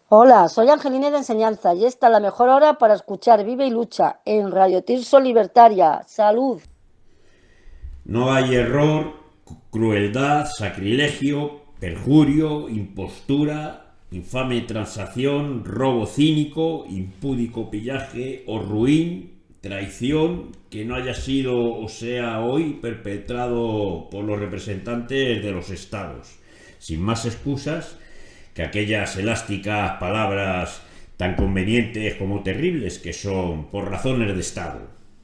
Hola, soy Angelina de Enseñanza y esta es la mejor hora para escuchar Vive y Lucha en Radio Tirso Libertaria. ¡Salud! No hay error, crueldad, sacrilegio, perjurio, impostura, infame transacción, robo cínico, impúdico pillaje o ruin, traición que no haya sido o sea hoy perpetrado por los representantes de los estados, sin más excusas que aquellas elásticas palabras tan convenientes como terribles que son por razones de estado.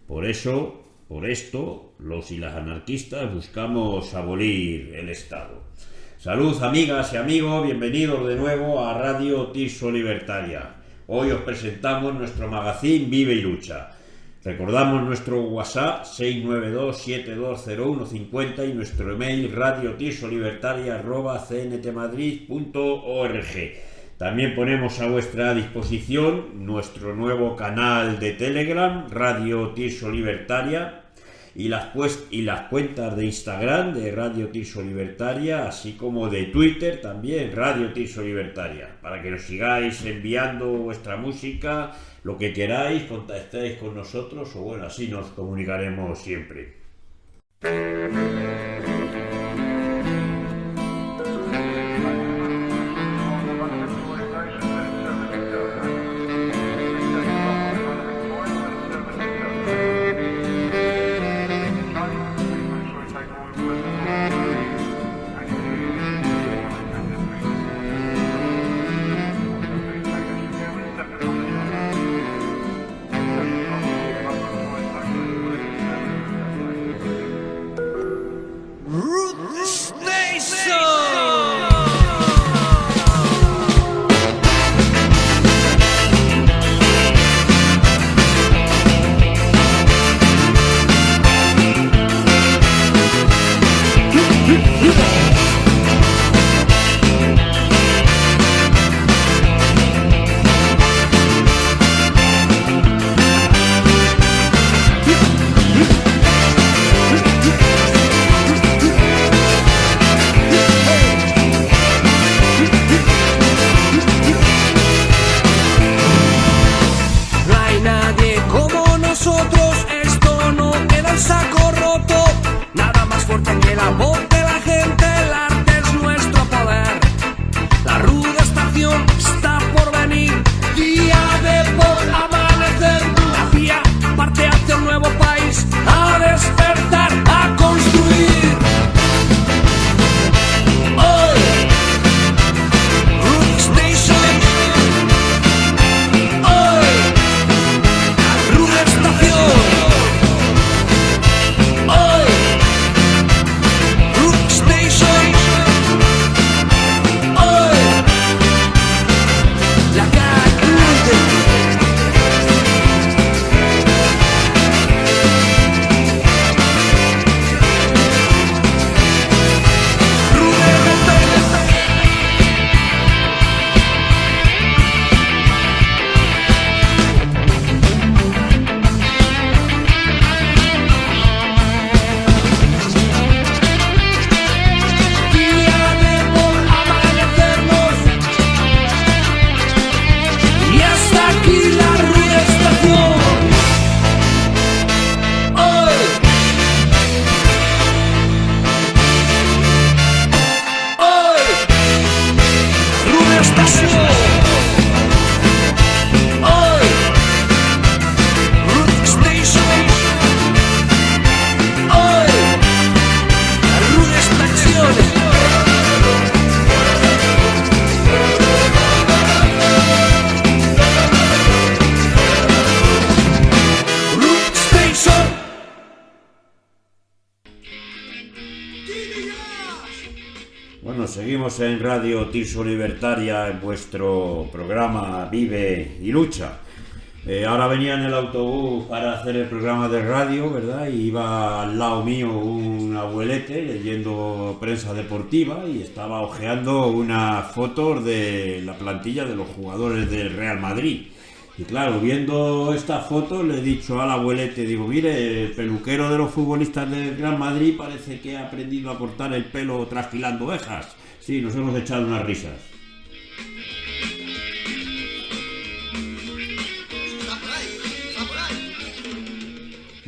Por esto, los y las anarquistas buscamos abolir el Estado. Salud, amigas y amigos, bienvenidos de nuevo a Radio Tirso Libertaria. Hoy os presentamos nuestro magazine Vive y Lucha. Recordamos nuestro WhatsApp 692-720150 y nuestro email radiotirsolibertaria@cntmadrid.org. También ponemos a vuestra disposición nuestro nuevo canal de Telegram, Radio Tirso Libertaria, y las cuentas de Instagram de Radio Tirso Libertaria, así como de Twitter también, Radio Tirso Libertaria, para que nos sigáis enviando vuestra música, lo que queráis, contactéis con nosotros, o bueno, así nos comunicaremos siempre. Bueno, seguimos en Radio Tirso Libertaria en vuestro programa Vive y Lucha. Ahora venía en el autobús para hacer el programa de radio, ¿verdad? Y iba al lado mío un abuelete leyendo prensa deportiva y estaba hojeando unas fotos de la plantilla de los jugadores del Real Madrid. Y claro, viendo estas fotos le he dicho al abuelete, digo, mire, el peluquero de los futbolistas del Real Madrid parece que ha aprendido a cortar el pelo trasquilando ovejas. Sí, nos hemos echado unas risas.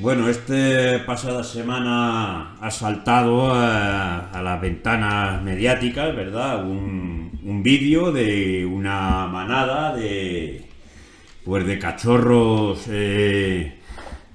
Bueno, pasada semana ha saltado a las ventanas mediáticas, ¿verdad? Un vídeo de una manada pues de cachorros de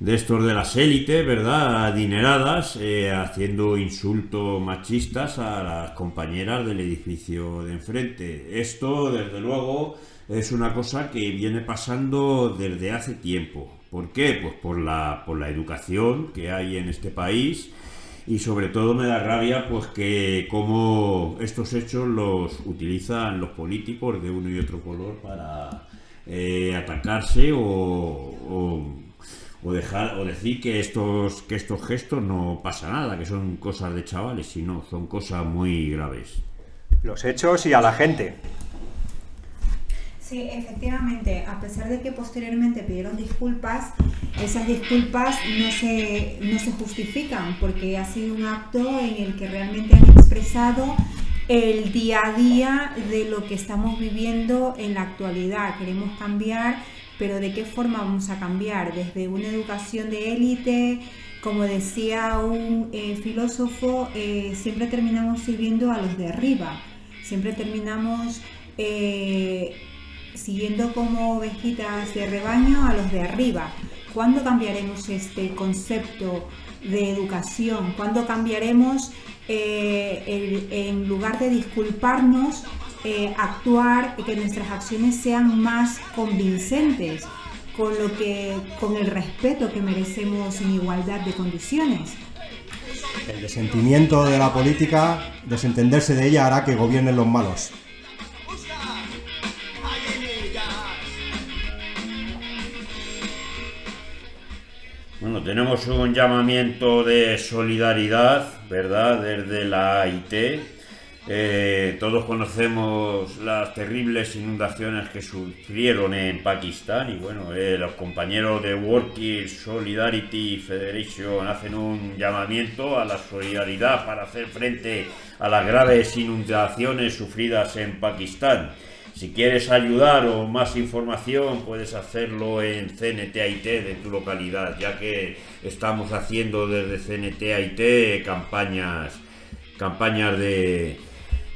estos de las élites, ¿verdad? Adineradas, haciendo insultos machistas a las compañeras del edificio de enfrente. Esto, desde luego, es una cosa que viene pasando desde hace tiempo. ¿Por qué? Pues por la educación que hay en este país, y sobre todo me da rabia pues que como estos hechos los utilizan los políticos de uno y otro color para atacarse o decir que estos gestos no pasa nada, que son cosas de chavales, sino son cosas muy graves. Los hechos y a la gente. Sí, efectivamente, a pesar de que posteriormente pidieron disculpas, esas disculpas no se justifican, porque ha sido un acto en el que realmente han expresado el día a día de lo que estamos viviendo en la actualidad. Queremos cambiar, pero ¿de qué forma vamos a cambiar? Desde una educación de élite, como decía un filósofo, siempre terminamos sirviendo a los de arriba, siempre terminamos siguiendo como ovejitas de rebaño a los de arriba. ¿Cuándo cambiaremos este concepto de educación? ¿Cuándo cambiaremos, en lugar de disculparnos, actuar y que nuestras acciones sean más convincentes, con el respeto que merecemos en igualdad de condiciones? El desentendimiento de la política, desentenderse de ella, hará que gobiernen los malos. Bueno, tenemos un llamamiento de solidaridad, ¿verdad?, desde la AIT. Todos conocemos las terribles inundaciones que sufrieron en Pakistán y bueno, los compañeros de World Solidarity Federation hacen un llamamiento a la solidaridad para hacer frente a las graves inundaciones sufridas en Pakistán. Si quieres ayudar o más información, puedes hacerlo en CNT-AIT de tu localidad, ya que estamos haciendo desde CNT-AIT campañas de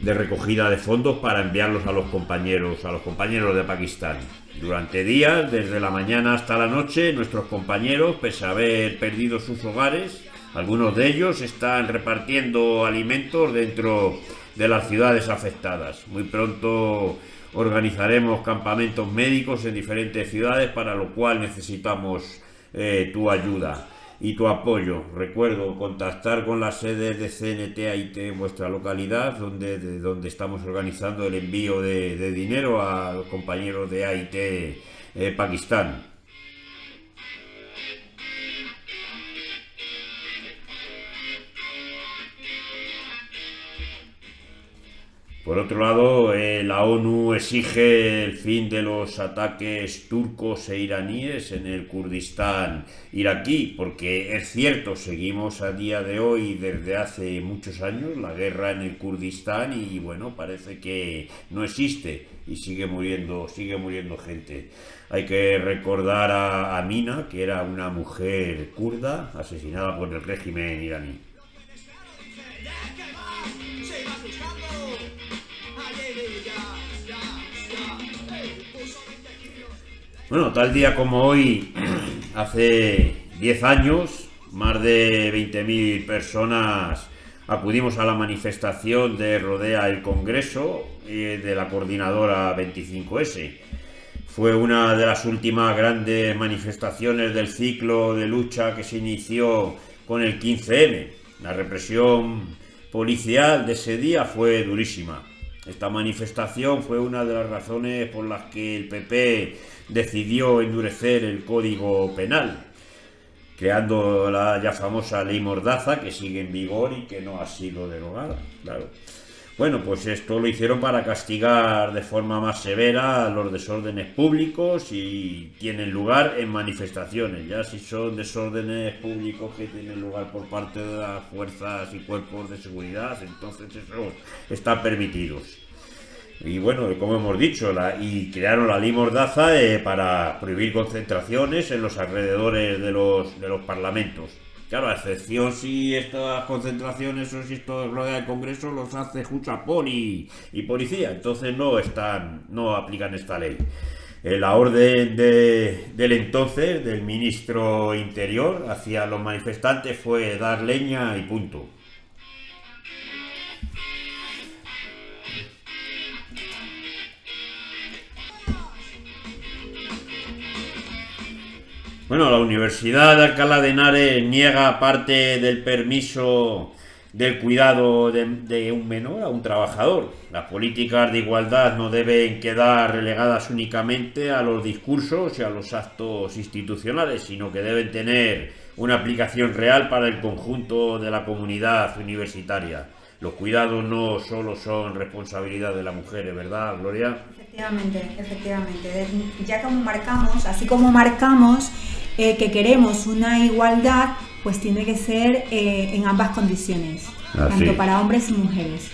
recogida de fondos para enviarlos a los compañeros de Pakistán. Durante días, desde la mañana hasta la noche, nuestros compañeros, pese a haber perdido sus hogares, algunos de ellos están repartiendo alimentos dentro de las ciudades afectadas. Muy pronto organizaremos campamentos médicos en diferentes ciudades, para lo cual necesitamos tu ayuda y tu apoyo. Recuerdo contactar con las sedes de CNT-AIT en vuestra localidad, donde estamos organizando el envío de dinero a los compañeros de AIT Pakistán. Por otro lado, la ONU exige el fin de los ataques turcos e iraníes en el Kurdistán iraquí, porque es cierto, seguimos a día de hoy, desde hace muchos años, la guerra en el Kurdistán y bueno, parece que no existe y sigue muriendo gente. Hay que recordar a Amina, que era una mujer kurda asesinada por el régimen iraní. Bueno, tal día como hoy, hace 10 años, más de 20.000 personas acudimos a la manifestación de Rodea el Congreso de la coordinadora 25S. Fue una de las últimas grandes manifestaciones del ciclo de lucha que se inició con el 15M. La represión policial de ese día fue durísima. Esta manifestación fue una de las razones por las que el PP decidió endurecer el Código Penal, creando la ya famosa Ley Mordaza, que sigue en vigor y que no ha sido derogada, claro. Bueno, pues esto lo hicieron para castigar de forma más severa los desórdenes públicos y tienen lugar en manifestaciones. Ya si son desórdenes públicos que tienen lugar por parte de las fuerzas y cuerpos de seguridad, entonces esos están permitidos. Y bueno, como hemos dicho, y crearon la ley Mordaza para prohibir concentraciones en los alrededores de los parlamentos. Claro, a excepción si estas concentraciones o si esto rodea el Congreso los hace Jusapol y policía, entonces no aplican esta ley. La orden del entonces, del ministro Interior, hacia los manifestantes fue dar leña y punto. Bueno, la Universidad de Alcalá de Henares niega parte del permiso del cuidado de un menor a un trabajador. Las políticas de igualdad no deben quedar relegadas únicamente a los discursos y a los actos institucionales, sino que deben tener una aplicación real para el conjunto de la comunidad universitaria. Los cuidados no solo son responsabilidad de las mujeres, ¿verdad, Gloria? Efectivamente. Ya como marcamos, así como marcamos que queremos una igualdad, pues tiene que ser en ambas condiciones, tanto para hombres y mujeres.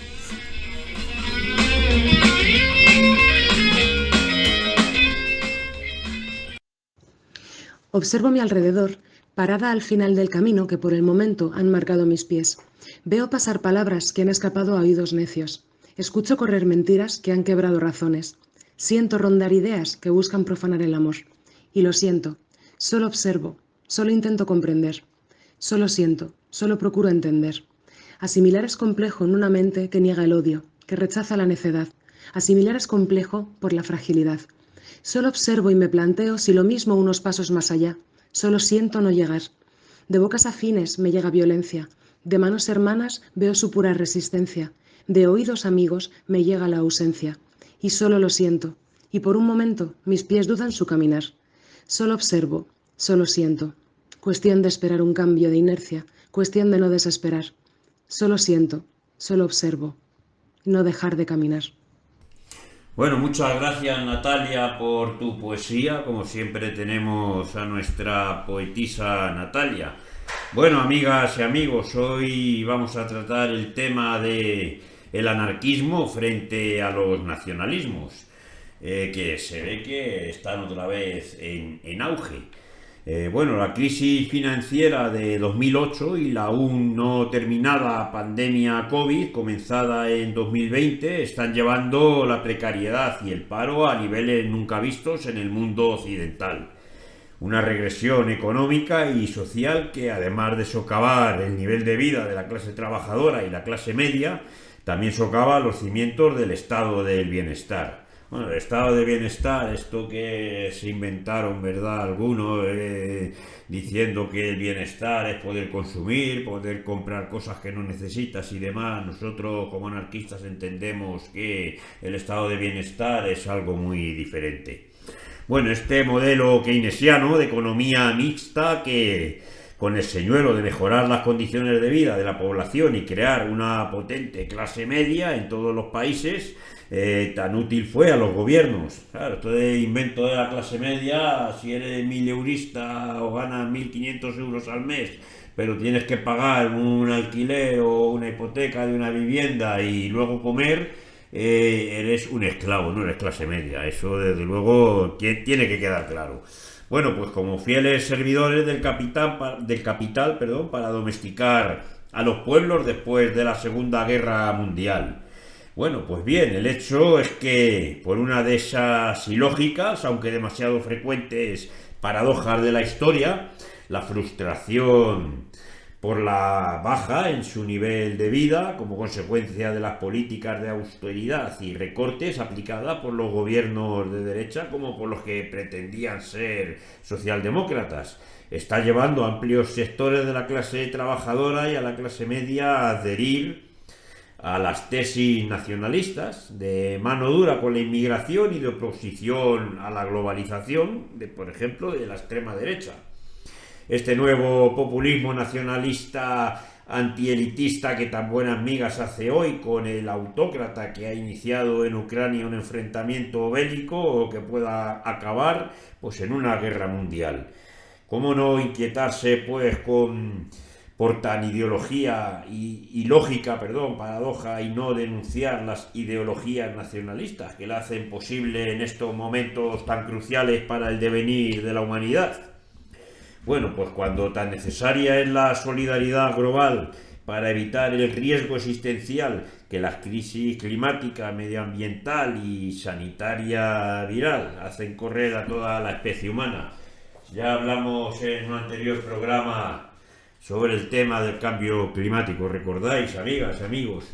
Observo mi alrededor, parada al final del camino que por el momento han marcado mis pies. Veo pasar palabras que han escapado a oídos necios. Escucho correr mentiras que han quebrado razones. Siento rondar ideas que buscan profanar el amor. Y lo siento. Solo observo. Solo intento comprender. Solo siento. Solo procuro entender. Asimilar es complejo en una mente que niega el odio, que rechaza la necedad. Asimilar es complejo por la fragilidad. Solo observo y me planteo si lo mismo unos pasos más allá. Solo siento no llegar. De bocas afines me llega violencia. De manos hermanas veo su pura resistencia. De oídos amigos me llega la ausencia. Y solo lo siento. Y por un momento mis pies dudan su caminar. Solo observo. Solo siento. Cuestión de esperar un cambio de inercia. Cuestión de no desesperar. Solo siento. Solo observo. No dejar de caminar. Bueno, muchas gracias, Natalia, por tu poesía. Como siempre tenemos a nuestra poetisa Natalia. Bueno, amigas y amigos, hoy vamos a tratar el tema de el anarquismo frente a los nacionalismos, que se ve que están otra vez en auge. Bueno, la crisis financiera de 2008 y la aún no terminada pandemia COVID, comenzada en 2020, están llevando la precariedad y el paro a niveles nunca vistos en el mundo occidental. Una regresión económica y social que, además de socavar el nivel de vida de la clase trabajadora y la clase media, también socava los cimientos del estado del bienestar. Bueno, el estado de bienestar, esto que se inventaron, ¿verdad?, algunos, diciendo que el bienestar es poder consumir, poder comprar cosas que no necesitas y demás. Nosotros, como anarquistas, entendemos que el estado de bienestar es algo muy diferente. Bueno, este modelo keynesiano de economía mixta que, con el señuelo de mejorar las condiciones de vida de la población y crear una potente clase media en todos los países, tan útil fue a los gobiernos. Claro, esto de invento de la clase media, si eres 1000-eurista o ganas 1500 euros al mes, pero tienes que pagar un alquiler o una hipoteca de una vivienda y luego comer, eres un esclavo, no eres clase media. Eso desde luego tiene que quedar claro. Bueno, pues como fieles servidores del capital, para domesticar a los pueblos después de la Segunda Guerra Mundial. Bueno, pues bien, el hecho es que por una de esas ilógicas, aunque demasiado frecuentes, paradojas de la historia, la frustración por la baja en su nivel de vida como consecuencia de las políticas de austeridad y recortes aplicadas por los gobiernos de derecha como por los que pretendían ser socialdemócratas, está llevando a amplios sectores de la clase trabajadora y a la clase media a adherir a las tesis nacionalistas de mano dura con la inmigración y de oposición a la globalización, por ejemplo, de la extrema derecha. Este nuevo populismo nacionalista antielitista que tan buenas migas hace hoy con el autócrata que ha iniciado en Ucrania un enfrentamiento bélico o que pueda acabar pues en una guerra mundial. ¿Cómo no inquietarse pues con por tan ideología y lógica, paradoja, y no denunciar las ideologías nacionalistas que la hacen posible en estos momentos tan cruciales para el devenir de la humanidad. Bueno, pues cuando tan necesaria es la solidaridad global para evitar el riesgo existencial que las crisis climática, medioambiental y sanitaria viral hacen correr a toda la especie humana. Ya hablamos en un anterior programa sobre el tema del cambio climático, ¿recordáis, amigas, amigos?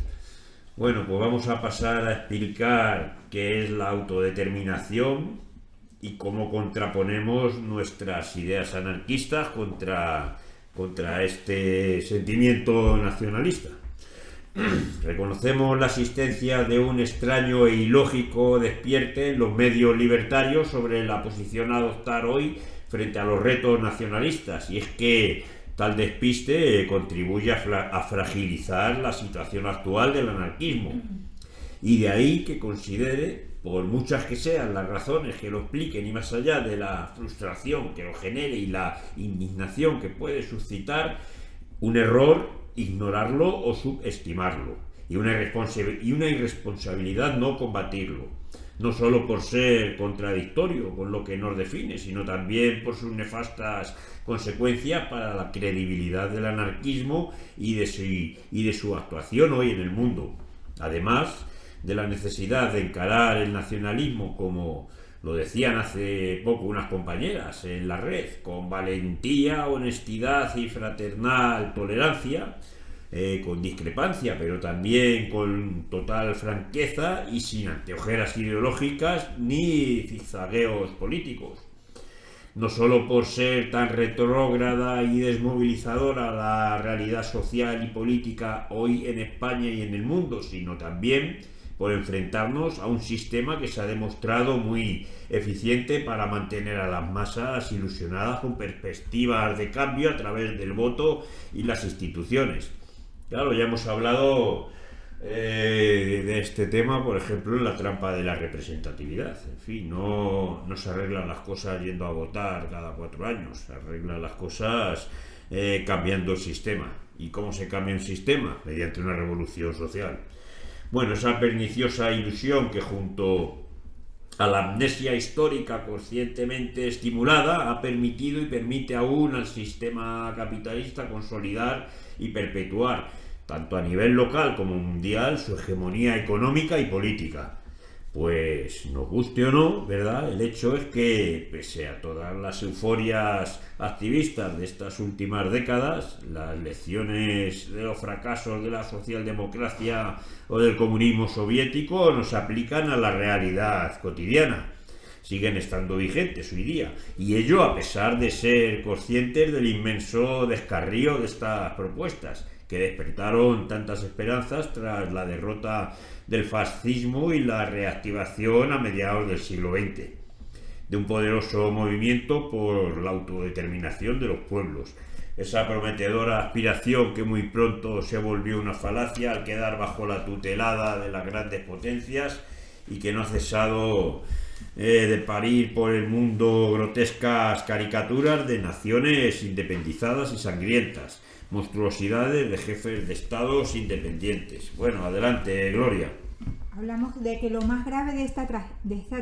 Bueno, pues vamos a pasar a explicar qué es la autodeterminación y cómo contraponemos nuestras ideas anarquistas contra este sentimiento nacionalista. Reconocemos la existencia de un extraño e ilógico despierte en los medios libertarios sobre la posición a adoptar hoy frente a los retos nacionalistas, y es que tal despiste contribuye a fragilizar la situación actual del anarquismo. Y de ahí que considere, por muchas que sean las razones que lo expliquen y más allá de la frustración que lo genere y la indignación que puede suscitar, un error ignorarlo o subestimarlo, y una irresponsabilidad no combatirlo, no solo por ser contradictorio con lo que nos define, sino también por sus nefastas consecuencias para la credibilidad del anarquismo y de su actuación hoy en el mundo. Además de la necesidad de encarar el nacionalismo, como lo decían hace poco unas compañeras en la red, con valentía, honestidad y fraternal tolerancia, con discrepancia, pero también con total franqueza y sin anteojeras ideológicas ni zigzagueos políticos. No solo por ser tan retrógrada y desmovilizadora la realidad social y política hoy en España y en el mundo, sino también por enfrentarnos a un sistema que se ha demostrado muy eficiente para mantener a las masas ilusionadas con perspectivas de cambio a través del voto y las instituciones. Claro, ya hemos hablado de este tema, por ejemplo, en la trampa de la representatividad. En fin, no se arreglan las cosas yendo a votar cada 4 años, se arreglan las cosas cambiando el sistema. ¿Y cómo se cambia un sistema? Mediante una revolución social. Bueno, esa perniciosa ilusión que junto a la amnesia histórica conscientemente estimulada ha permitido y permite aún al sistema capitalista consolidar y perpetuar, tanto a nivel local como mundial, su hegemonía económica y política. Pues nos guste o no, ¿verdad? El hecho es que, pese a todas las euforias activistas de estas últimas décadas, las lecciones de los fracasos de la socialdemocracia o del comunismo soviético nos aplican a la realidad cotidiana. Siguen estando vigentes hoy día, y ello a pesar de ser conscientes del inmenso descarrío de estas propuestas, que despertaron tantas esperanzas tras la derrota del fascismo y la reactivación a mediados del siglo XX, de un poderoso movimiento por la autodeterminación de los pueblos. Esa prometedora aspiración que muy pronto se volvió una falacia al quedar bajo la tutelada de las grandes potencias y que no ha cesado de parir por el mundo grotescas caricaturas de naciones independizadas y sangrientas, monstruosidades de jefes de estados independientes. Bueno, adelante, Gloria. Hablamos de que lo más grave de esta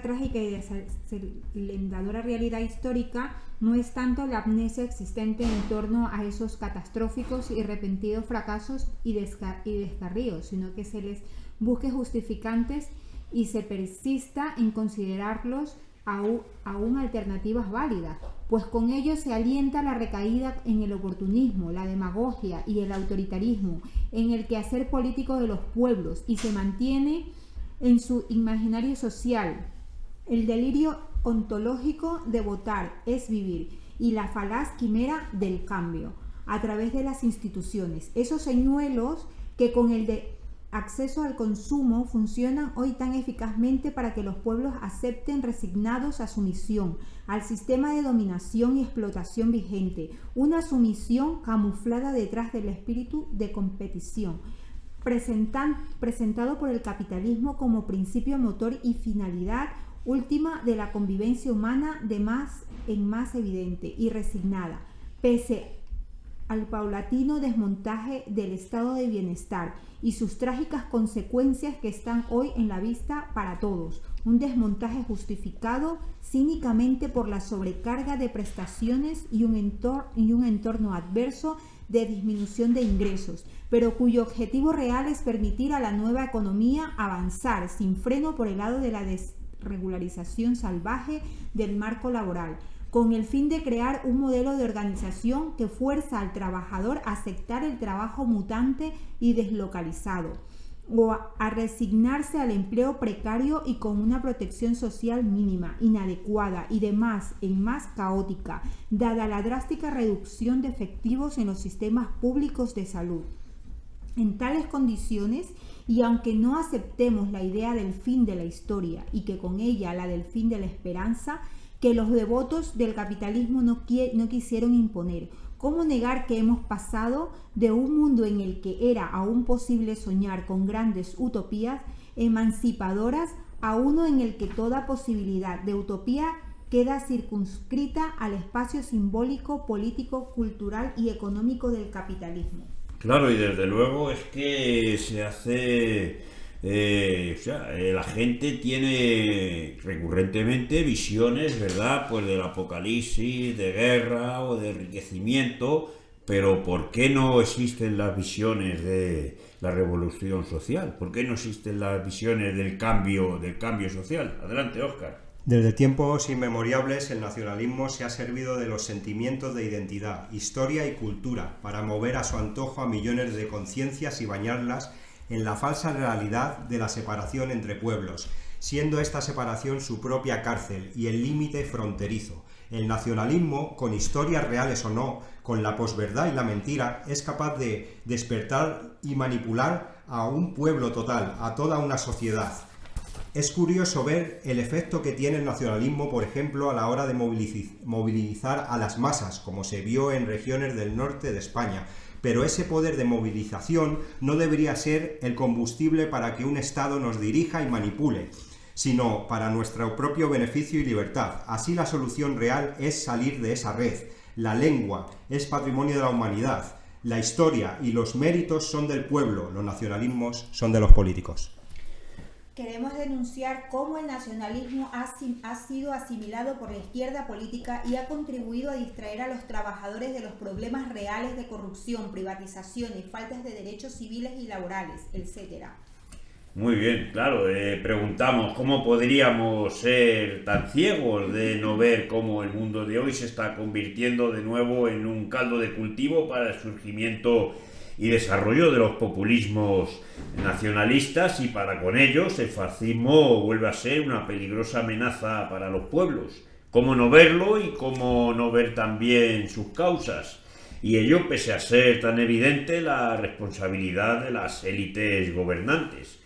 trágica y desalentadora realidad histórica no es tanto la amnesia existente en torno a esos catastróficos y repentinos fracasos y descarríos, sino que se les busque justificantes y se persista en considerarlos aún alternativas válidas, pues con ello se alienta la recaída en el oportunismo, la demagogia y el autoritarismo, en el quehacer político de los pueblos, y se mantiene en su imaginario social el delirio ontológico de votar es vivir y la falaz quimera del cambio a través de las instituciones, esos señuelos que con el de acceso al consumo funcionan hoy tan eficazmente para que los pueblos acepten resignados a sumisión al sistema de dominación y explotación vigente, una sumisión camuflada detrás del espíritu de competición, presentado por el capitalismo como principio motor y finalidad última de la convivencia humana de más en más evidente y resignada, pese al paulatino desmontaje del estado de bienestar y sus trágicas consecuencias que están hoy en la vista para todos. Un desmontaje justificado cínicamente por la sobrecarga de prestaciones y un entorno adverso de disminución de ingresos, pero cuyo objetivo real es permitir a la nueva economía avanzar sin freno por el lado de la desregularización salvaje del marco laboral, con el fin de crear un modelo de organización que fuerza al trabajador a aceptar el trabajo mutante y deslocalizado, o a resignarse al empleo precario y con una protección social mínima, inadecuada y de más en más caótica, dada la drástica reducción de efectivos en los sistemas públicos de salud. En tales condiciones, y aunque no aceptemos la idea del fin de la historia y que con ella la del fin de la esperanza, que los devotos del capitalismo no quisieron imponer, ¿cómo negar que hemos pasado de un mundo en el que era aún posible soñar con grandes utopías emancipadoras a uno en el que toda posibilidad de utopía queda circunscrita al espacio simbólico, político, cultural y económico del capitalismo? Claro, y desde luego es que se hace... la gente tiene recurrentemente visiones, ¿verdad? Pues del apocalipsis, de guerra o de enriquecimiento, pero ¿por qué no existen las visiones de la revolución social? ¿Por qué no existen las visiones del cambio social? Adelante, Óscar. Desde tiempos inmemoriales el nacionalismo se ha servido de los sentimientos de identidad, historia y cultura para mover a su antojo a millones de conciencias y bañarlas en la falsa realidad de la separación entre pueblos, siendo esta separación su propia cárcel y el límite fronterizo. El nacionalismo, con historias reales o no, con la posverdad y la mentira, es capaz de despertar y manipular a un pueblo total, a toda una sociedad. Es curioso ver el efecto que tiene el nacionalismo, por ejemplo, a la hora de movilizar a las masas, como se vio en regiones del norte de España. Pero ese poder de movilización no debería ser el combustible para que un Estado nos dirija y manipule, sino para nuestro propio beneficio y libertad. Así la solución real es salir de esa red. La lengua es patrimonio de la humanidad. La historia y los méritos son del pueblo. Los nacionalismos son de los políticos. Queremos denunciar cómo el nacionalismo ha sido asimilado por la izquierda política y ha contribuido a distraer a los trabajadores de los problemas reales de corrupción, privatizaciones, faltas de derechos civiles y laborales, etc. Muy bien, claro, preguntamos cómo podríamos ser tan ciegos de no ver cómo el mundo de hoy se está convirtiendo de nuevo en un caldo de cultivo para el surgimiento y desarrollo de los populismos nacionalistas, y para con ellos el fascismo vuelve a ser una peligrosa amenaza para los pueblos. ¿Cómo no verlo y cómo no ver también sus causas? Y ello pese a ser tan evidente la responsabilidad de las élites gobernantes,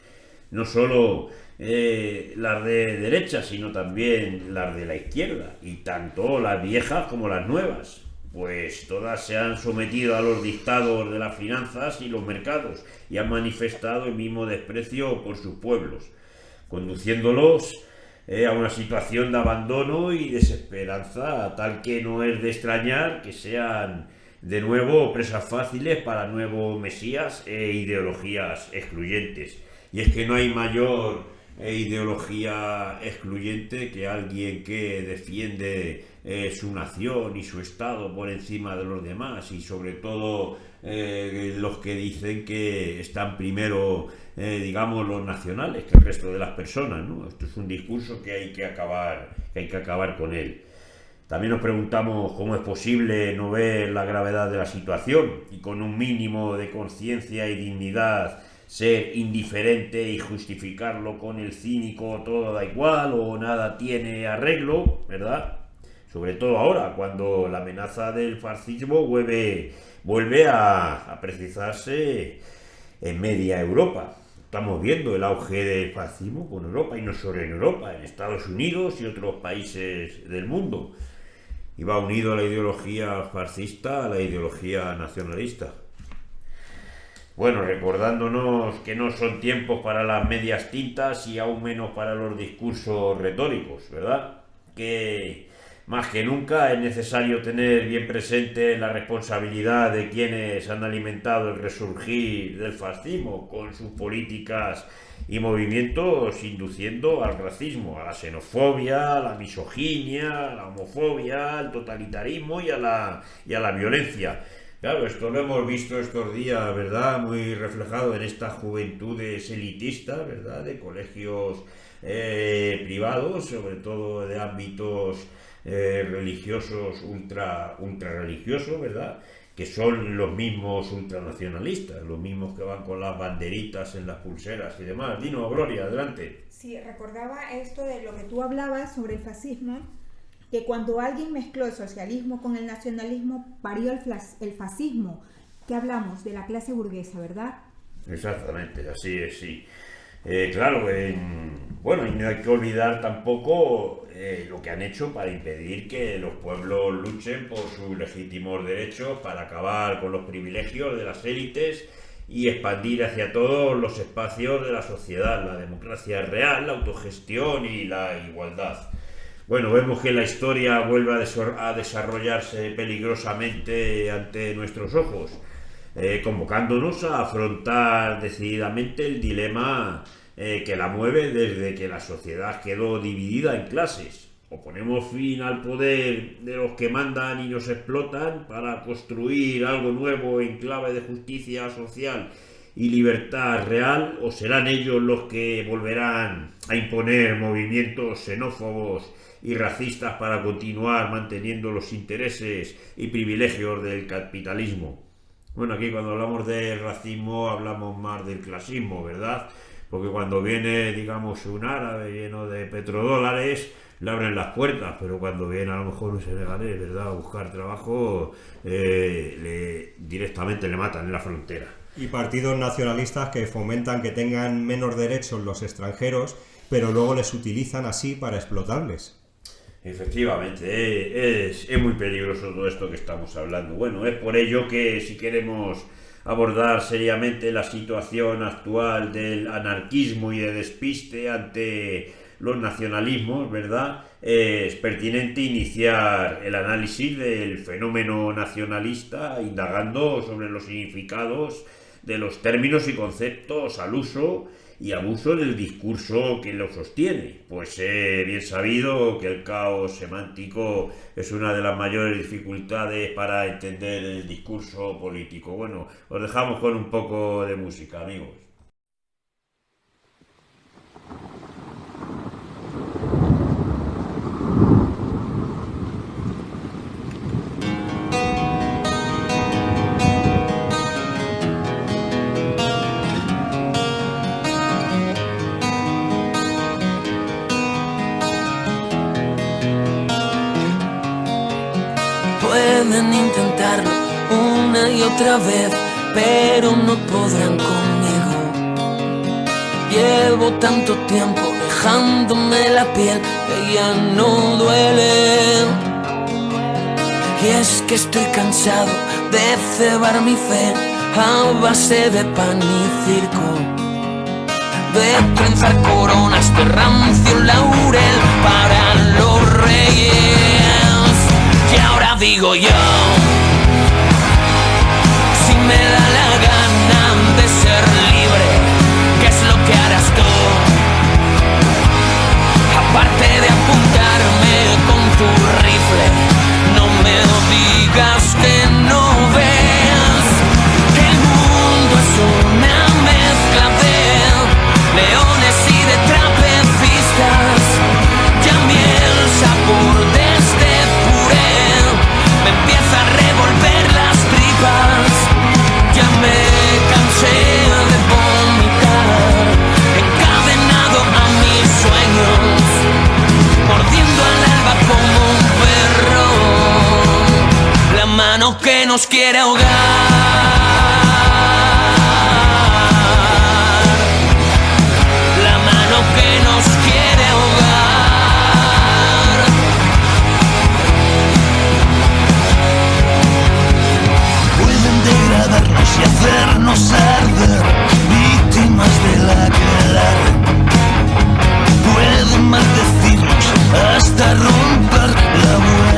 no solo las de derecha, sino también las de la izquierda, y tanto las viejas como las nuevas, pues todas se han sometido a los dictados de las finanzas y los mercados y han manifestado el mismo desprecio por sus pueblos, conduciéndolos a una situación de abandono y desesperanza, tal que no es de extrañar que sean de nuevo presas fáciles para nuevos mesías e ideologías excluyentes. Y es que no hay mayor ideología excluyente que alguien que defiende su nación y su estado por encima de los demás, y sobre todo los que dicen que están primero, digamos, los nacionales que el resto de las personas, ¿no? Esto es un discurso que hay que acabar con él. También nos preguntamos cómo es posible no ver la gravedad de la situación y con un mínimo de conciencia y dignidad ser indiferente y justificarlo con el cínico todo da igual o nada tiene arreglo, ¿verdad? Sobre todo ahora, cuando la amenaza del fascismo vuelve a precisarse en media Europa. Estamos viendo el auge del fascismo por Europa, y no solo en Europa, en Estados Unidos y otros países del mundo. Y va unido a la ideología fascista a la ideología nacionalista. Bueno, recordándonos que no son tiempos para las medias tintas y aún menos para los discursos retóricos, ¿verdad? Que más que nunca es necesario tener bien presente la responsabilidad de quienes han alimentado el resurgir del fascismo con sus políticas y movimientos induciendo al racismo, a la xenofobia, a la misoginia, a la homofobia, al totalitarismo y a la violencia. Claro, esto lo hemos visto estos días, ¿verdad? Muy reflejado en estas juventudes elitistas, ¿verdad? De colegios privados, sobre todo de ámbitos religiosos, ultra religiosos, ¿verdad? Que son los mismos ultranacionalistas, los mismos que van con las banderitas en las pulseras y demás. Dinos, Gloria, adelante. Sí, recordaba esto de lo que tú hablabas sobre el fascismo, que cuando alguien mezcló el socialismo con el nacionalismo, parió el fascismo, que hablamos de la clase burguesa, ¿verdad? Exactamente, así es, sí. Claro, bueno, y no hay que olvidar tampoco lo que han hecho para impedir que los pueblos luchen por sus legítimos derechos, para acabar con los privilegios de las élites y expandir hacia todos los espacios de la sociedad, la democracia real, la autogestión y la igualdad. Bueno, vemos que la historia vuelve a desarrollarse peligrosamente ante nuestros ojos, convocándonos a afrontar decididamente el dilema que la mueve desde que la sociedad quedó dividida en clases. O ponemos fin al poder de los que mandan y nos explotan para construir algo nuevo en clave de justicia social y libertad real, o serán ellos los que volverán a imponer movimientos xenófobos y racistas para continuar manteniendo los intereses y privilegios del capitalismo. Bueno, aquí cuando hablamos de racismo hablamos más del clasismo, ¿verdad? Porque cuando viene, digamos, un árabe lleno de petrodólares, le abren las puertas, pero cuando viene a lo mejor un senegalés, ¿verdad?, a buscar trabajo, directamente le matan en la frontera. Y partidos nacionalistas que fomentan que tengan menos derechos los extranjeros, pero luego les utilizan así para explotarles. Efectivamente, es muy peligroso todo esto que estamos hablando. Bueno, es por ello que si queremos abordar seriamente la situación actual del anarquismo y de despiste ante los nacionalismos, ¿verdad?, es pertinente iniciar el análisis del fenómeno nacionalista indagando sobre los significados de los términos y conceptos al uso y abuso del discurso que lo sostiene, pues es bien sabido que el caos semántico es una de las mayores dificultades para entender el discurso político. Bueno, os dejamos con un poco de música, amigos. Pueden intentarlo una y otra vez, pero no podrán conmigo. Llevo tanto tiempo dejándome la piel que ya no duele. Y es que estoy cansado de cebar mi fe a base de pan y circo, de trenzar coronas de rancio laurel para los reyes. Y ahora digo yo, si me da la gana de ser libre, ¿qué es lo que harás tú? Aparte de apuntarme con tu rifle, no me digas que no ves que el mundo es una mezcla de leones y de trapecistas. Ya a mí el sabor de este puré me empieza a revolver las tripas. Ya me cansé de vomitar, encadenado a mis sueños, mordiendo al alba como un perro, la mano que nos quiere ahogar, la mano que nos quiere ahogar. Degradarnos y hacernos arder, víctimas del aquelarre. Pueden maldecirnos hasta romper la muerte.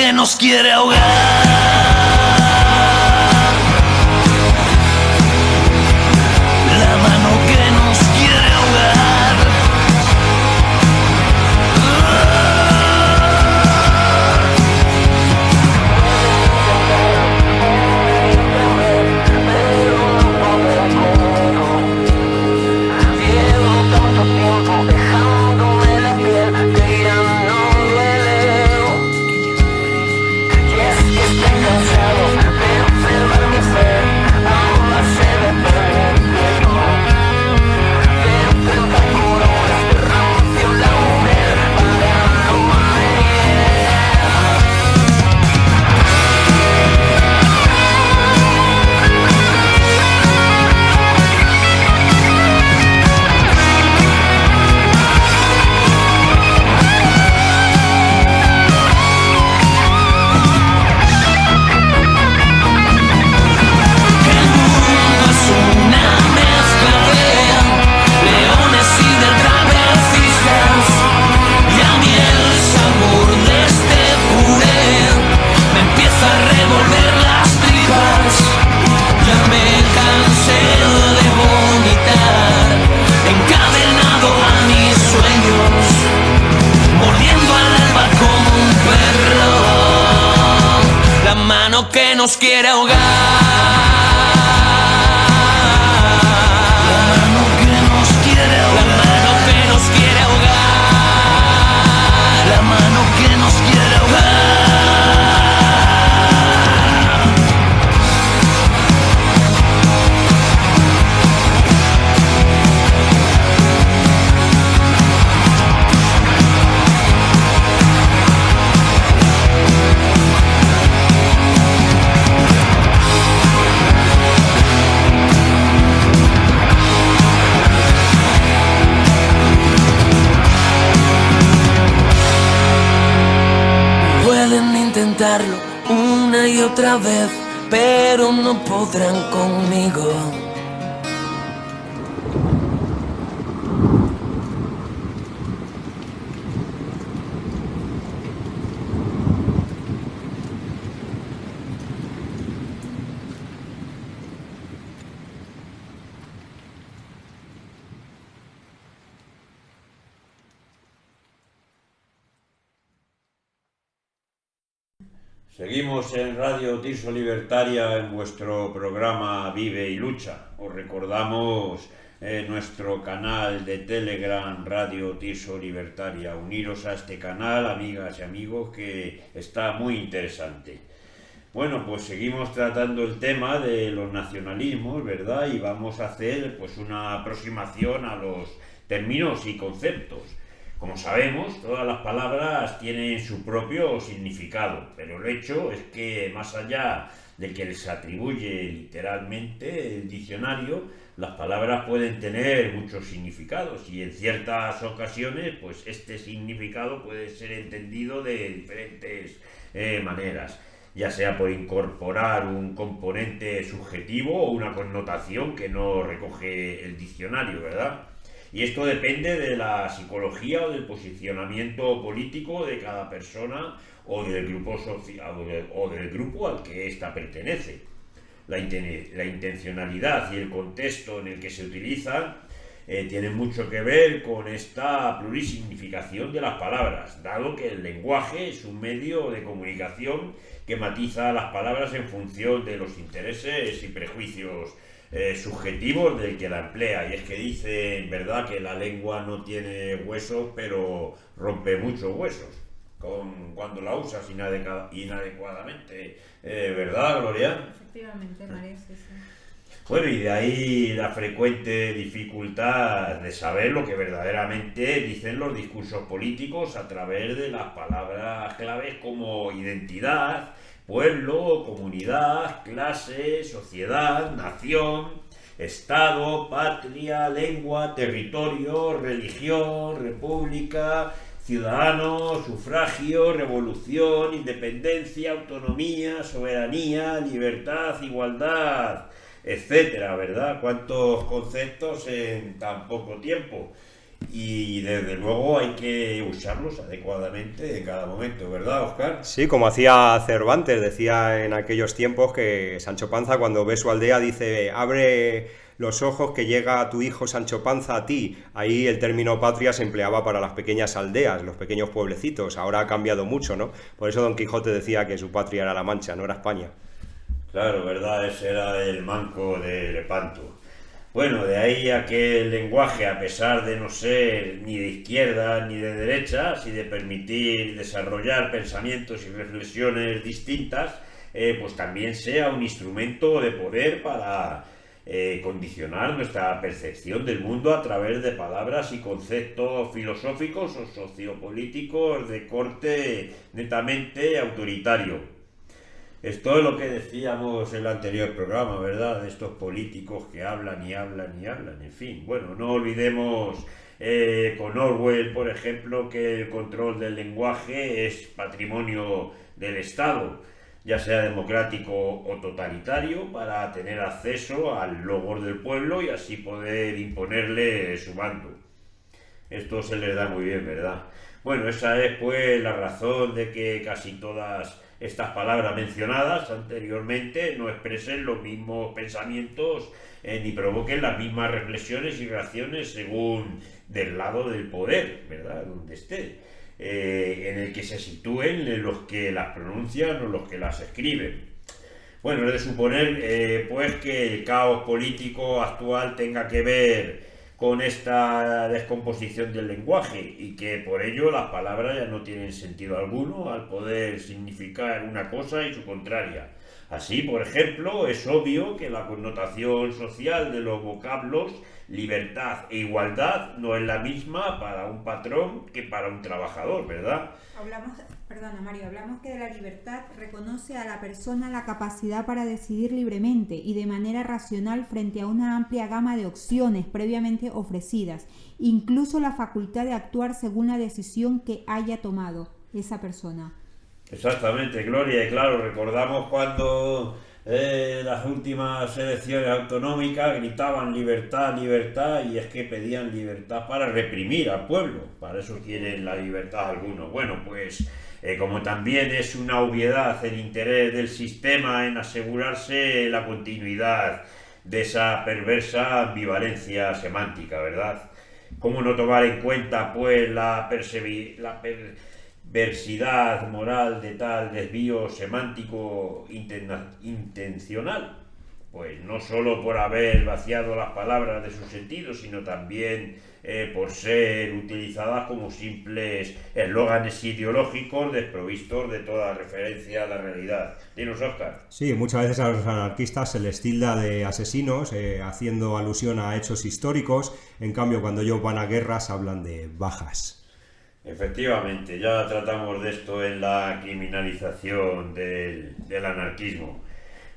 que nos quiere ahogar. La mano que nos quiere ahogar. Que nos quiere ahogar. La mano que nos quiere ahogar. La mano que nos quiere ahogar. La mano que nos quiere ahogar. Intentarlo una y otra vez, pero no podrán conmigo. Seguimos en Radio Tirso Libertaria en vuestro programa Vive y Lucha. Os recordamos nuestro canal de Telegram Radio Tirso Libertaria. Uniros a este canal, amigas y amigos, que está muy interesante. Bueno, pues seguimos tratando el tema de los nacionalismos, ¿verdad? Y vamos a hacer pues una aproximación a los términos y conceptos. Como sabemos, todas las palabras tienen su propio significado, pero el hecho es que más allá de que les atribuye literalmente el diccionario, las palabras pueden tener muchos significados y en ciertas ocasiones pues este significado puede ser entendido de diferentes maneras, ya sea por incorporar un componente subjetivo o una connotación que no recoge el diccionario, ¿verdad? Y esto depende de la psicología o del posicionamiento político de cada persona o del grupo social o del grupo al que ésta pertenece. La intencionalidad y el contexto en el que se utilizan tienen mucho que ver con esta plurisignificación de las palabras, dado que el lenguaje es un medio de comunicación que matiza las palabras en función de los intereses y prejuicios subjetivos del que la emplea. Y es que dicen, ¿verdad?, que la lengua no tiene huesos, pero rompe muchos huesos cuando la usas inadecuadamente. ¿Verdad, Gloria? Efectivamente, María, sí. Bueno, y de ahí la frecuente dificultad de saber lo que verdaderamente dicen los discursos políticos a través de las palabras claves como identidad, pueblo, comunidad, clase, sociedad, nación, estado, patria, lengua, territorio, religión, república, ciudadano, sufragio, revolución, independencia, autonomía, soberanía, libertad, igualdad, etcétera, ¿verdad? Cuántos conceptos en tan poco tiempo. y desde luego hay que usarlos adecuadamente en cada momento, ¿verdad, Óscar? Sí, como hacía Cervantes, decía en aquellos tiempos que Sancho Panza cuando ve su aldea dice: abre los ojos que llega tu hijo Sancho Panza a ti. Ahí el término patria se empleaba para las pequeñas aldeas, los pequeños pueblecitos. Ahora ha cambiado mucho, ¿no? Por eso Don Quijote decía que su patria era La Mancha, no era España. Claro, ¿verdad? Ese era el manco de Lepanto. Bueno, de ahí a que el lenguaje, a pesar de no ser ni de izquierda ni de derecha, y de permitir desarrollar pensamientos y reflexiones distintas, pues también sea un instrumento de poder para condicionar nuestra percepción del mundo a través de palabras y conceptos filosóficos o sociopolíticos de corte netamente autoritario. Esto es lo que decíamos en el anterior programa, ¿verdad? De estos políticos que hablan y hablan y hablan, en fin. Bueno, no olvidemos con Orwell, por ejemplo, que el control del lenguaje es patrimonio del Estado, ya sea democrático o totalitario, para tener acceso al logro del pueblo y así poder imponerle su mando. Esto se les da muy bien, ¿verdad? Bueno, esa es pues la razón de que casi todas estas palabras mencionadas anteriormente no expresen los mismos pensamientos ni provoquen las mismas reflexiones y reacciones según del lado del poder, ¿verdad? Donde esté, en el que se sitúen los que las pronuncian o los que las escriben. Bueno, es de suponer pues que el caos político actual tenga que ver con esta descomposición del lenguaje y que por ello las palabras ya no tienen sentido alguno al poder significar una cosa y su contraria. Así, por ejemplo, es obvio que la connotación social de los vocablos libertad e igualdad no es la misma para un patrón que para un trabajador, ¿verdad? Hablamos que de la libertad reconoce a la persona la capacidad para decidir libremente y de manera racional frente a una amplia gama de opciones previamente ofrecidas, incluso la facultad de actuar según la decisión que haya tomado esa persona. Exactamente, Gloria, y claro, recordamos cuando las últimas elecciones autonómicas gritaban libertad, libertad, y es que pedían libertad para reprimir al pueblo, para eso quieren la libertad algunos. Bueno, pues como también es una obviedad el interés del sistema en asegurarse la continuidad de esa perversa ambivalencia semántica, ¿verdad? ¿Cómo no tomar en cuenta pues la perversidad moral de tal desvío semántico intencional? Pues no solo por haber vaciado las palabras de su sentido, sino también por ser utilizadas como simples eslóganes ideológicos desprovistos de toda referencia a la realidad. Dinos, Óscar. Sí, muchas veces a los anarquistas se les tilda de asesinos, haciendo alusión a hechos históricos. En cambio, cuando ellos van a guerras hablan de bajas. Efectivamente, ya tratamos de esto en la criminalización del anarquismo.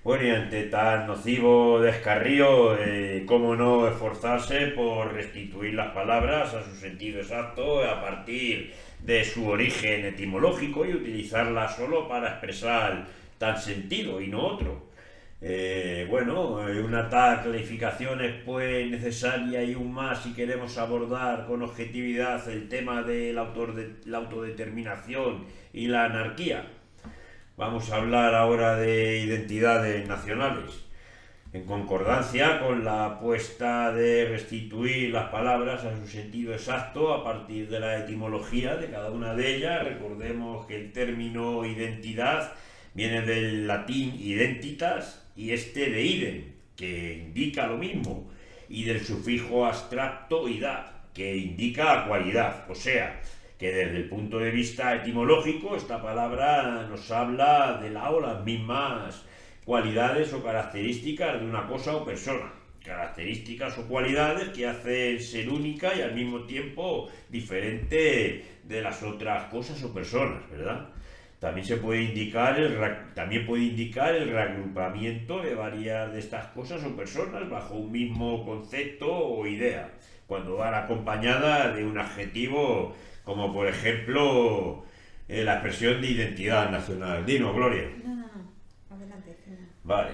Bueno, y ante tan nocivo descarrío, cómo no esforzarse por restituir las palabras a su sentido exacto a partir de su origen etimológico y utilizarlas solo para expresar tal sentido y no otro. Una tal clasificación es pues necesaria y aún más si queremos abordar con objetividad el tema de la autodeterminación y la anarquía. Vamos a hablar ahora de identidades nacionales. En concordancia con la apuesta de restituir las palabras a su sentido exacto a partir de la etimología de cada una de ellas, recordemos que el término identidad viene del latín identitas y de idem, que indica lo mismo, y del sufijo abstracto idad, que indica cualidad, o sea, que desde el punto de vista etimológico esta palabra nos habla de las mismas cualidades o características de una cosa o persona, características o cualidades que hacen ser única y al mismo tiempo diferente de las otras cosas o personas, ¿verdad? También puede indicar el reagrupamiento de varias de estas cosas o personas bajo un mismo concepto o idea, cuando van acompañadas de un adjetivo, como por ejemplo la expresión de identidad nacional. Dinos, Gloria. No. Adelante. Vale.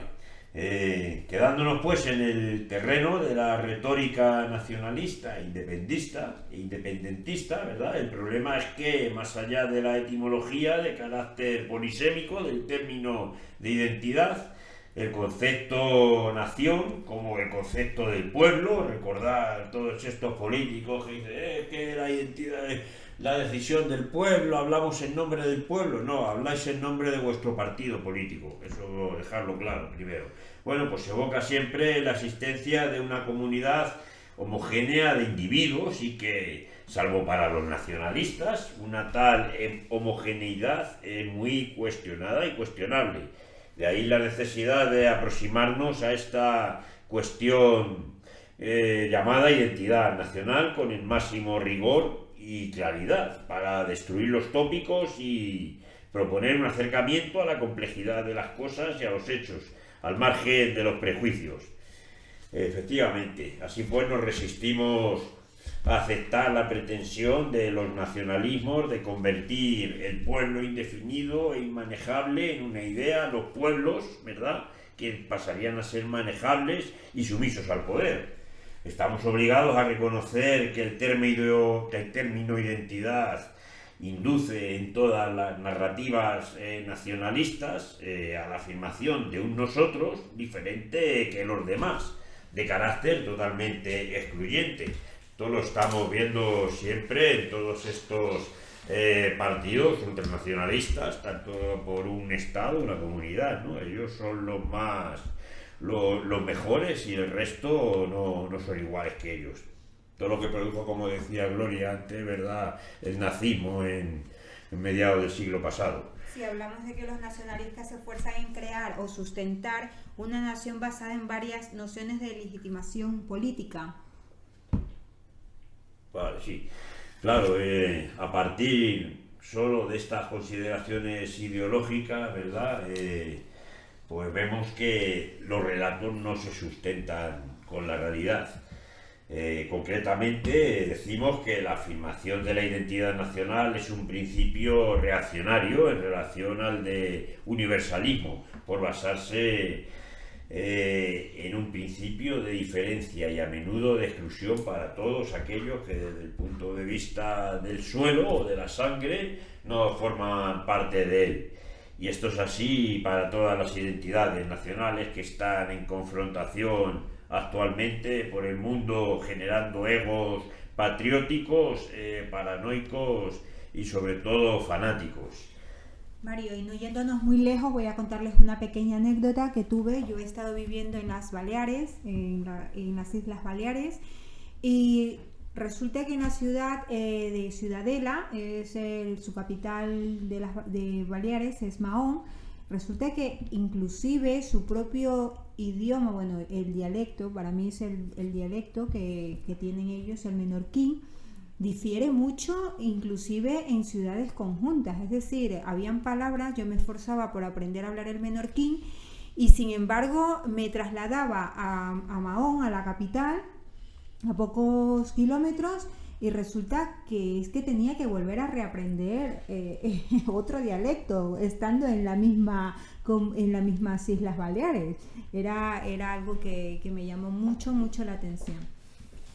Quedándonos pues en el terreno de la retórica nacionalista e independentista, ¿verdad? El problema es que, más allá de la etimología de carácter polisémico del término de identidad, el concepto nación, como el concepto del pueblo, recordar todos estos políticos que dicen que la identidad es la decisión del pueblo, hablamos en nombre del pueblo. No, habláis en nombre de vuestro partido político, eso dejarlo claro primero. Bueno, pues se evoca siempre la existencia de una comunidad homogénea de individuos y que, salvo para los nacionalistas, una tal homogeneidad es muy cuestionada y cuestionable. De ahí la necesidad de aproximarnos a esta cuestión llamada identidad nacional con el máximo rigor y claridad para destruir los tópicos y proponer un acercamiento a la complejidad de las cosas y a los hechos, al margen de los prejuicios. Efectivamente, así pues nos resistimos a aceptar la pretensión de los nacionalismos de convertir el pueblo indefinido e inmanejable en una idea, los pueblos, ¿verdad?, que pasarían a ser manejables y sumisos al poder. Estamos obligados a reconocer que el término identidad induce en todas las narrativas nacionalistas a la afirmación de un nosotros diferente que los demás, de carácter totalmente excluyente. Esto lo estamos viendo siempre en todos estos partidos ultranacionalistas, tanto por un Estado, una comunidad, ¿no? Ellos son los mejores y el resto no son iguales que ellos. Todo lo que produjo, como decía Gloria antes, ¿verdad?, el nazismo en mediados del siglo pasado. Si hablamos de que los nacionalistas se esfuerzan en crear o sustentar una nación basada en varias nociones de legitimación política. Vale, sí. Claro, a partir solo de estas consideraciones ideológicas, ¿verdad?, pues vemos que los relatos no se sustentan con la realidad. Concretamente decimos que la afirmación de la identidad nacional es un principio reaccionario en relación al de universalismo, por basarse en un principio de diferencia y a menudo de exclusión para todos aquellos que desde el punto de vista del suelo o de la sangre no forman parte de él. Y esto es así para todas las identidades nacionales que están en confrontación actualmente por el mundo, generando egos patrióticos, paranoicos y sobre todo fanáticos. Mario, y no yéndonos muy lejos, voy a contarles una pequeña anécdota que tuve. Yo he estado viviendo en las Baleares, en las Islas Baleares, y resulta que en la ciudad de Ciudadela, su capital de Baleares es Mahón. Resulta que inclusive su propio idioma, bueno, el dialecto, para mí es el dialecto que tienen ellos, el menorquín, difiere mucho inclusive en ciudades conjuntas. Es decir, habían palabras, yo me esforzaba por aprender a hablar el menorquín y sin embargo me trasladaba a Mahón, a la capital, a pocos kilómetros, y resulta que es que tenía que volver a reaprender otro dialecto estando en las mismas Islas Baleares. Era algo que me llamó mucho la atención.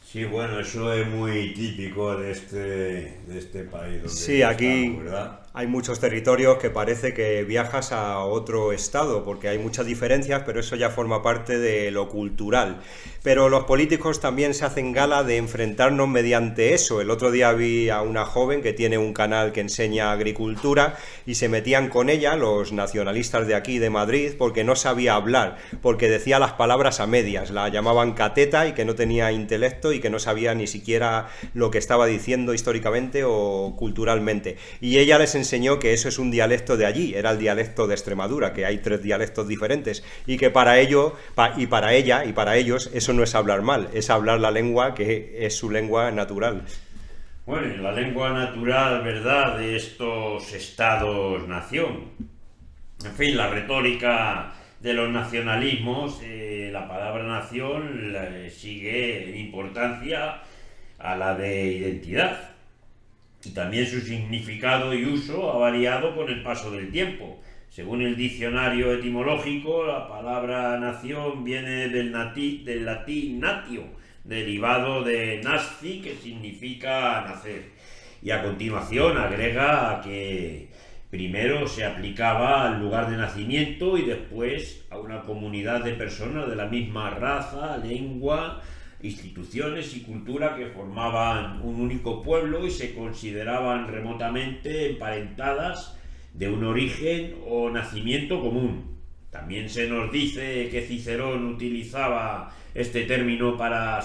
Sí, bueno, eso es muy típico de este país donde sí, aquí estamos, ¿verdad? Hay muchos territorios que parece que viajas a otro estado, porque hay muchas diferencias, pero eso ya forma parte de lo cultural. Pero los políticos también se hacen gala de enfrentarnos mediante eso. El otro día vi a una joven que tiene un canal que enseña agricultura y se metían con ella los nacionalistas de aquí, de Madrid, porque no sabía hablar, porque decía las palabras a medias, la llamaban cateta y que no tenía intelecto y que no sabía ni siquiera lo que estaba diciendo históricamente o culturalmente. Y ella les enseñó que eso es un dialecto de allí, era el dialecto de Extremadura, que hay 3 dialectos diferentes, y que para ello, y para ella y para ellos, eso no es hablar mal, es hablar la lengua que es su lengua natural. Bueno, la lengua natural, ¿verdad?, de estos estados-nación. En fin, la retórica de los nacionalismos, la palabra nación sigue en importancia a la de identidad. Y también su significado y uso ha variado con el paso del tiempo. Según el diccionario etimológico, la palabra nación viene del latín natio, derivado de nasci, que significa nacer. Y a continuación agrega que primero se aplicaba al lugar de nacimiento y después a una comunidad de personas de la misma raza, lengua, instituciones y cultura que formaban un único pueblo y se consideraban remotamente emparentadas de un origen o nacimiento común. También se nos dice que Cicerón utilizaba este término para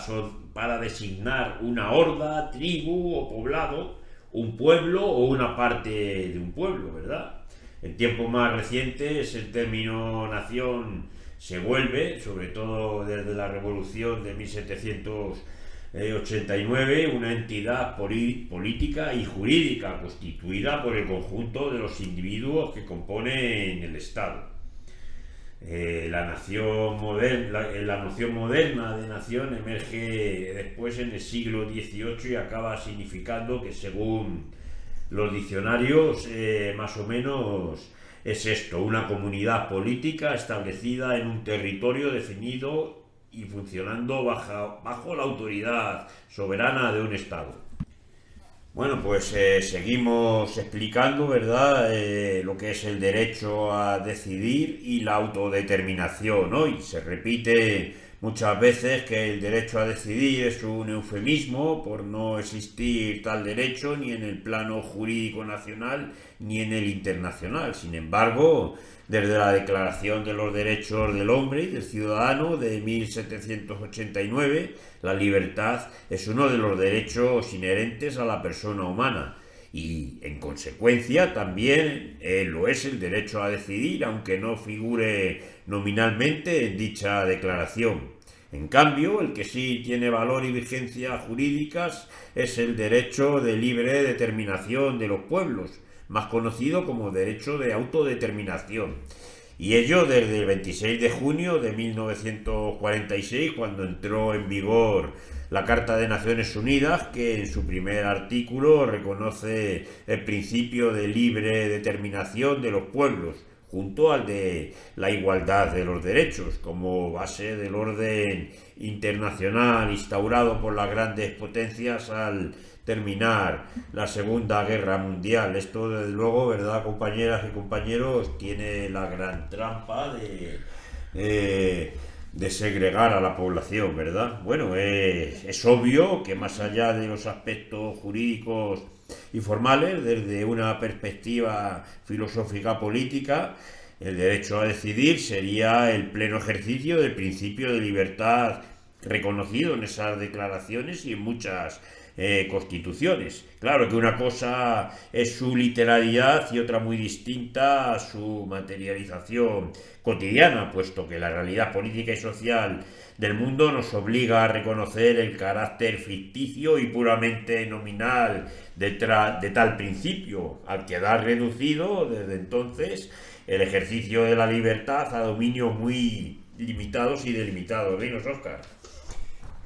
designar una horda, tribu o poblado, un pueblo o una parte de un pueblo, ¿verdad? En tiempos más recientes el término nación se vuelve, sobre todo desde la Revolución de 1789, una entidad política y jurídica constituida por el conjunto de los individuos que componen el Estado. La noción moderna de nación emerge después en el siglo XVIII y acaba significando que, según los diccionarios, más o menos es esto: una comunidad política establecida en un territorio definido y funcionando bajo la autoridad soberana de un Estado. Bueno, pues seguimos explicando, ¿verdad?, lo que es el derecho a decidir y la autodeterminación, ¿no? Y se repite muchas veces que el derecho a decidir es un eufemismo por no existir tal derecho ni en el plano jurídico nacional ni en el internacional. Sin embargo, desde la Declaración de los Derechos del Hombre y del Ciudadano de 1789, la libertad es uno de los derechos inherentes a la persona humana y, en consecuencia, también lo es el derecho a decidir, aunque no figure nominalmente en dicha declaración. En cambio, el que sí tiene valor y vigencia jurídicas es el derecho de libre determinación de los pueblos, más conocido como derecho de autodeterminación, y ello desde el 26 de junio de 1946, cuando entró en vigor la Carta de Naciones Unidas, que en su primer artículo reconoce el principio de libre determinación de los pueblos, junto al de la igualdad de los derechos, como base del orden internacional instaurado por las grandes potencias al terminar la Segunda Guerra Mundial. Esto, desde luego, ¿verdad, compañeras y compañeros?, tiene la gran trampa de segregar a la población, ¿verdad? Bueno, es obvio que más allá de los aspectos jurídicos y formales, desde una perspectiva filosófica política, el derecho a decidir sería el pleno ejercicio del principio de libertad reconocido en esas declaraciones y en muchas constituciones. Claro que una cosa es su literalidad y otra muy distinta a su materialización cotidiana, puesto que la realidad política y social del mundo nos obliga a reconocer el carácter ficticio y puramente nominal de tal principio, al quedar reducido desde entonces el ejercicio de la libertad a dominios muy limitados y delimitados. Dinos, Óscar.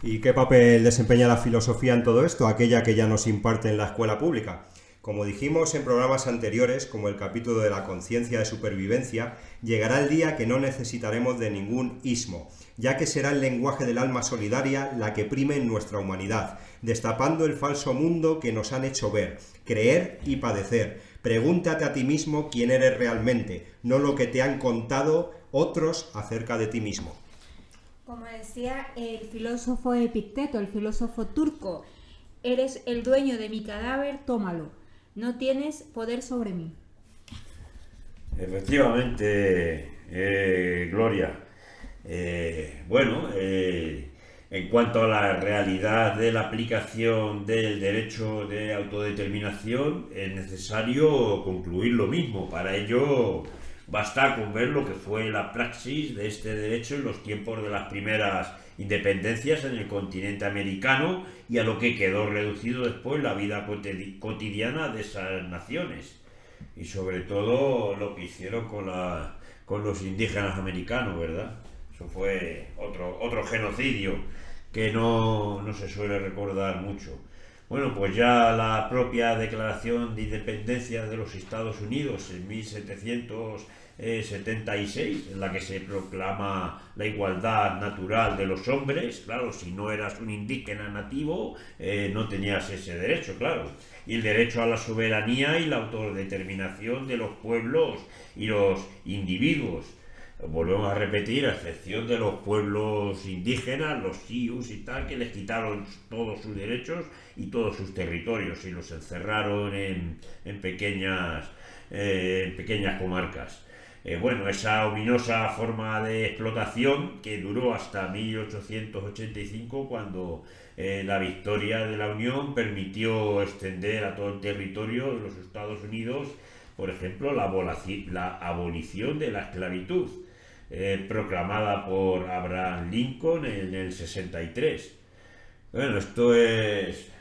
¿Y qué papel desempeña la filosofía en todo esto, aquella que ya nos imparte en la escuela pública? Como dijimos en programas anteriores, como el capítulo de la conciencia de supervivencia, llegará el día que no necesitaremos de ningún ismo, ya que será el lenguaje del alma solidaria la que prime en nuestra humanidad, destapando el falso mundo que nos han hecho ver, creer y padecer. Pregúntate a ti mismo quién eres realmente, no lo que te han contado otros acerca de ti mismo. Como decía el filósofo Epicteto, el filósofo turco, eres el dueño de mi cadáver, tómalo. No tienes poder sobre mí. Efectivamente, Gloria. En cuanto a la realidad de la aplicación del derecho de autodeterminación, es necesario concluir lo mismo. Para ello, basta con ver lo que fue la praxis de este derecho en los tiempos de las primeras independencias en el continente americano y a lo que quedó reducido después la vida cotidiana de esas naciones. Y sobre todo lo que hicieron con los indígenas americanos, ¿verdad? Eso fue otro genocidio que no se suele recordar mucho. Bueno, pues ya la propia Declaración de Independencia de los Estados Unidos en 1776, en la que se proclama la igualdad natural de los hombres. Claro, si no eras un indígena nativo, no tenías ese derecho, claro. Y el derecho a la soberanía y la autodeterminación de los pueblos y los individuos. Volvemos a repetir, a excepción de los pueblos indígenas, los Sioux y tal, que les quitaron todos sus derechos y todos sus territorios y los encerraron en pequeñas comarcas. Bueno, esa ominosa forma de explotación que duró hasta 1885, cuando la victoria de la Unión permitió extender a todo el territorio de los Estados Unidos, por ejemplo, la abolición de la esclavitud, proclamada por Abraham Lincoln en el 63. Bueno, esto es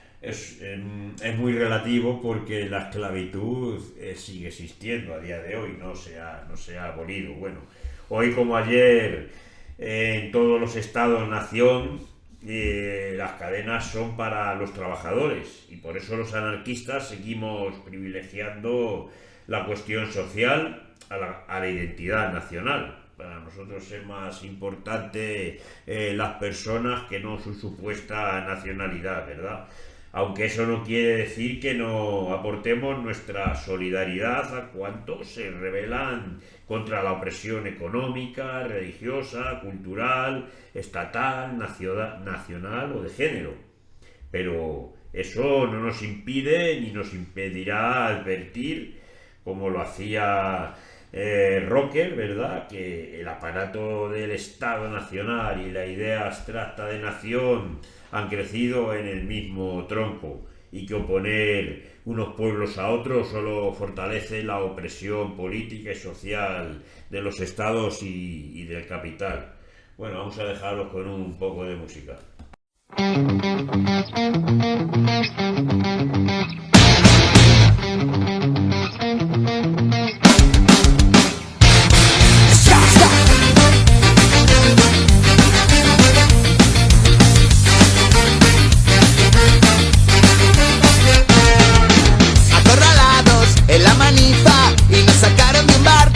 muy relativo, porque la esclavitud sigue existiendo a día de hoy, no se ha abolido. Bueno, hoy como ayer, en todos los estados-nación, las cadenas son para los trabajadores, y por eso los anarquistas seguimos privilegiando la cuestión social a la identidad nacional. Para nosotros es más importante las personas que no su supuesta nacionalidad, ¿verdad? Aunque eso no quiere decir que no aportemos nuestra solidaridad a cuantos se rebelan contra la opresión económica, religiosa, cultural, estatal, nacional o de género. Pero eso no nos impide ni nos impedirá advertir, como lo hacía Rocker, ¿verdad?, que el aparato del Estado Nacional y la idea abstracta de nación han crecido en el mismo tronco, y que oponer unos pueblos a otros solo fortalece la opresión política y social de los estados y del capital. Bueno, vamos a dejarlos con un poco de música. En la manifa y nos sacaron de un bar,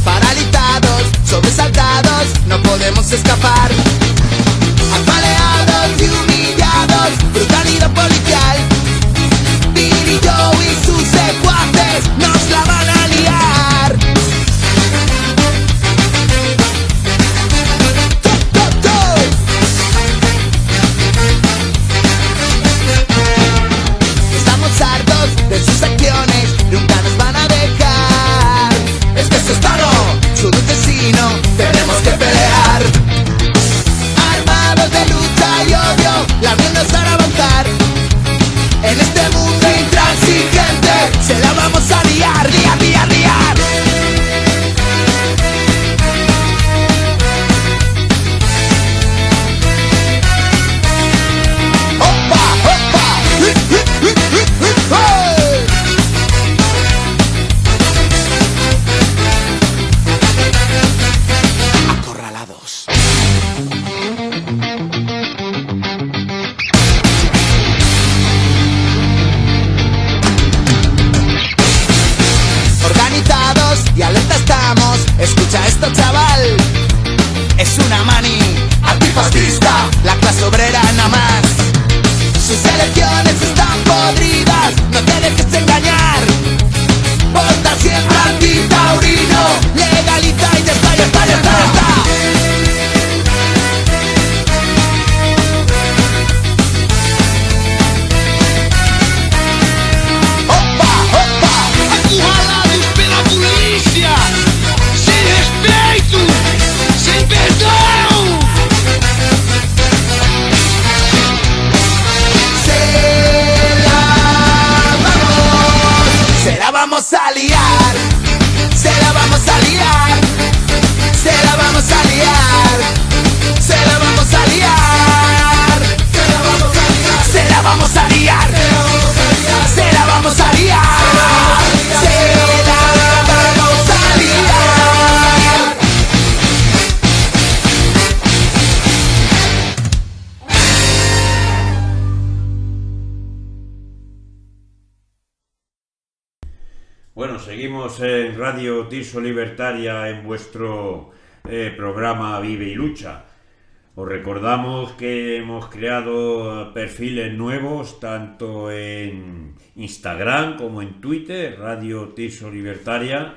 paralizados, sobresaltados, no podemos escapar. Apaleados y humillados, brutalidad policial. Billy Joe y sus secuaces nos la van a liar. Estamos hartos de sus acciones, nunca nos van a dejar. Es que eso es todo, su destino, tenemos que pelear. Armados de lucha y odio, la unión nos hará avanzar. En este mundo intransigente, se la vamos a liar, liar, liar, liar. ¡Opa, opa! ¡Hey! Acorralados. Organizados y alerta estamos. Escucha esto, chaval. Es una mani antifascista, la clase obrera nada más. Sus elecciones están podridas, no te dejes engañar. Vota siempre antitaurino, legaliza y ya está, ya está, ya está, ya está. Opa, opa! Acurralados pela polícia, sem respeito, sem perdão. Se la vamos a liar, se la vamos a liar, se la vamos a liar, se la vamos a liar, se la vamos a liar, se la vamos a liar, se la vamos a liar, se la vamos a liar. Bueno, seguimos en Radio Tirso Libertaria en vuestro programa Vive y Lucha. Os recordamos que hemos creado perfiles nuevos tanto en Instagram como en Twitter, Radio Tirso Libertaria,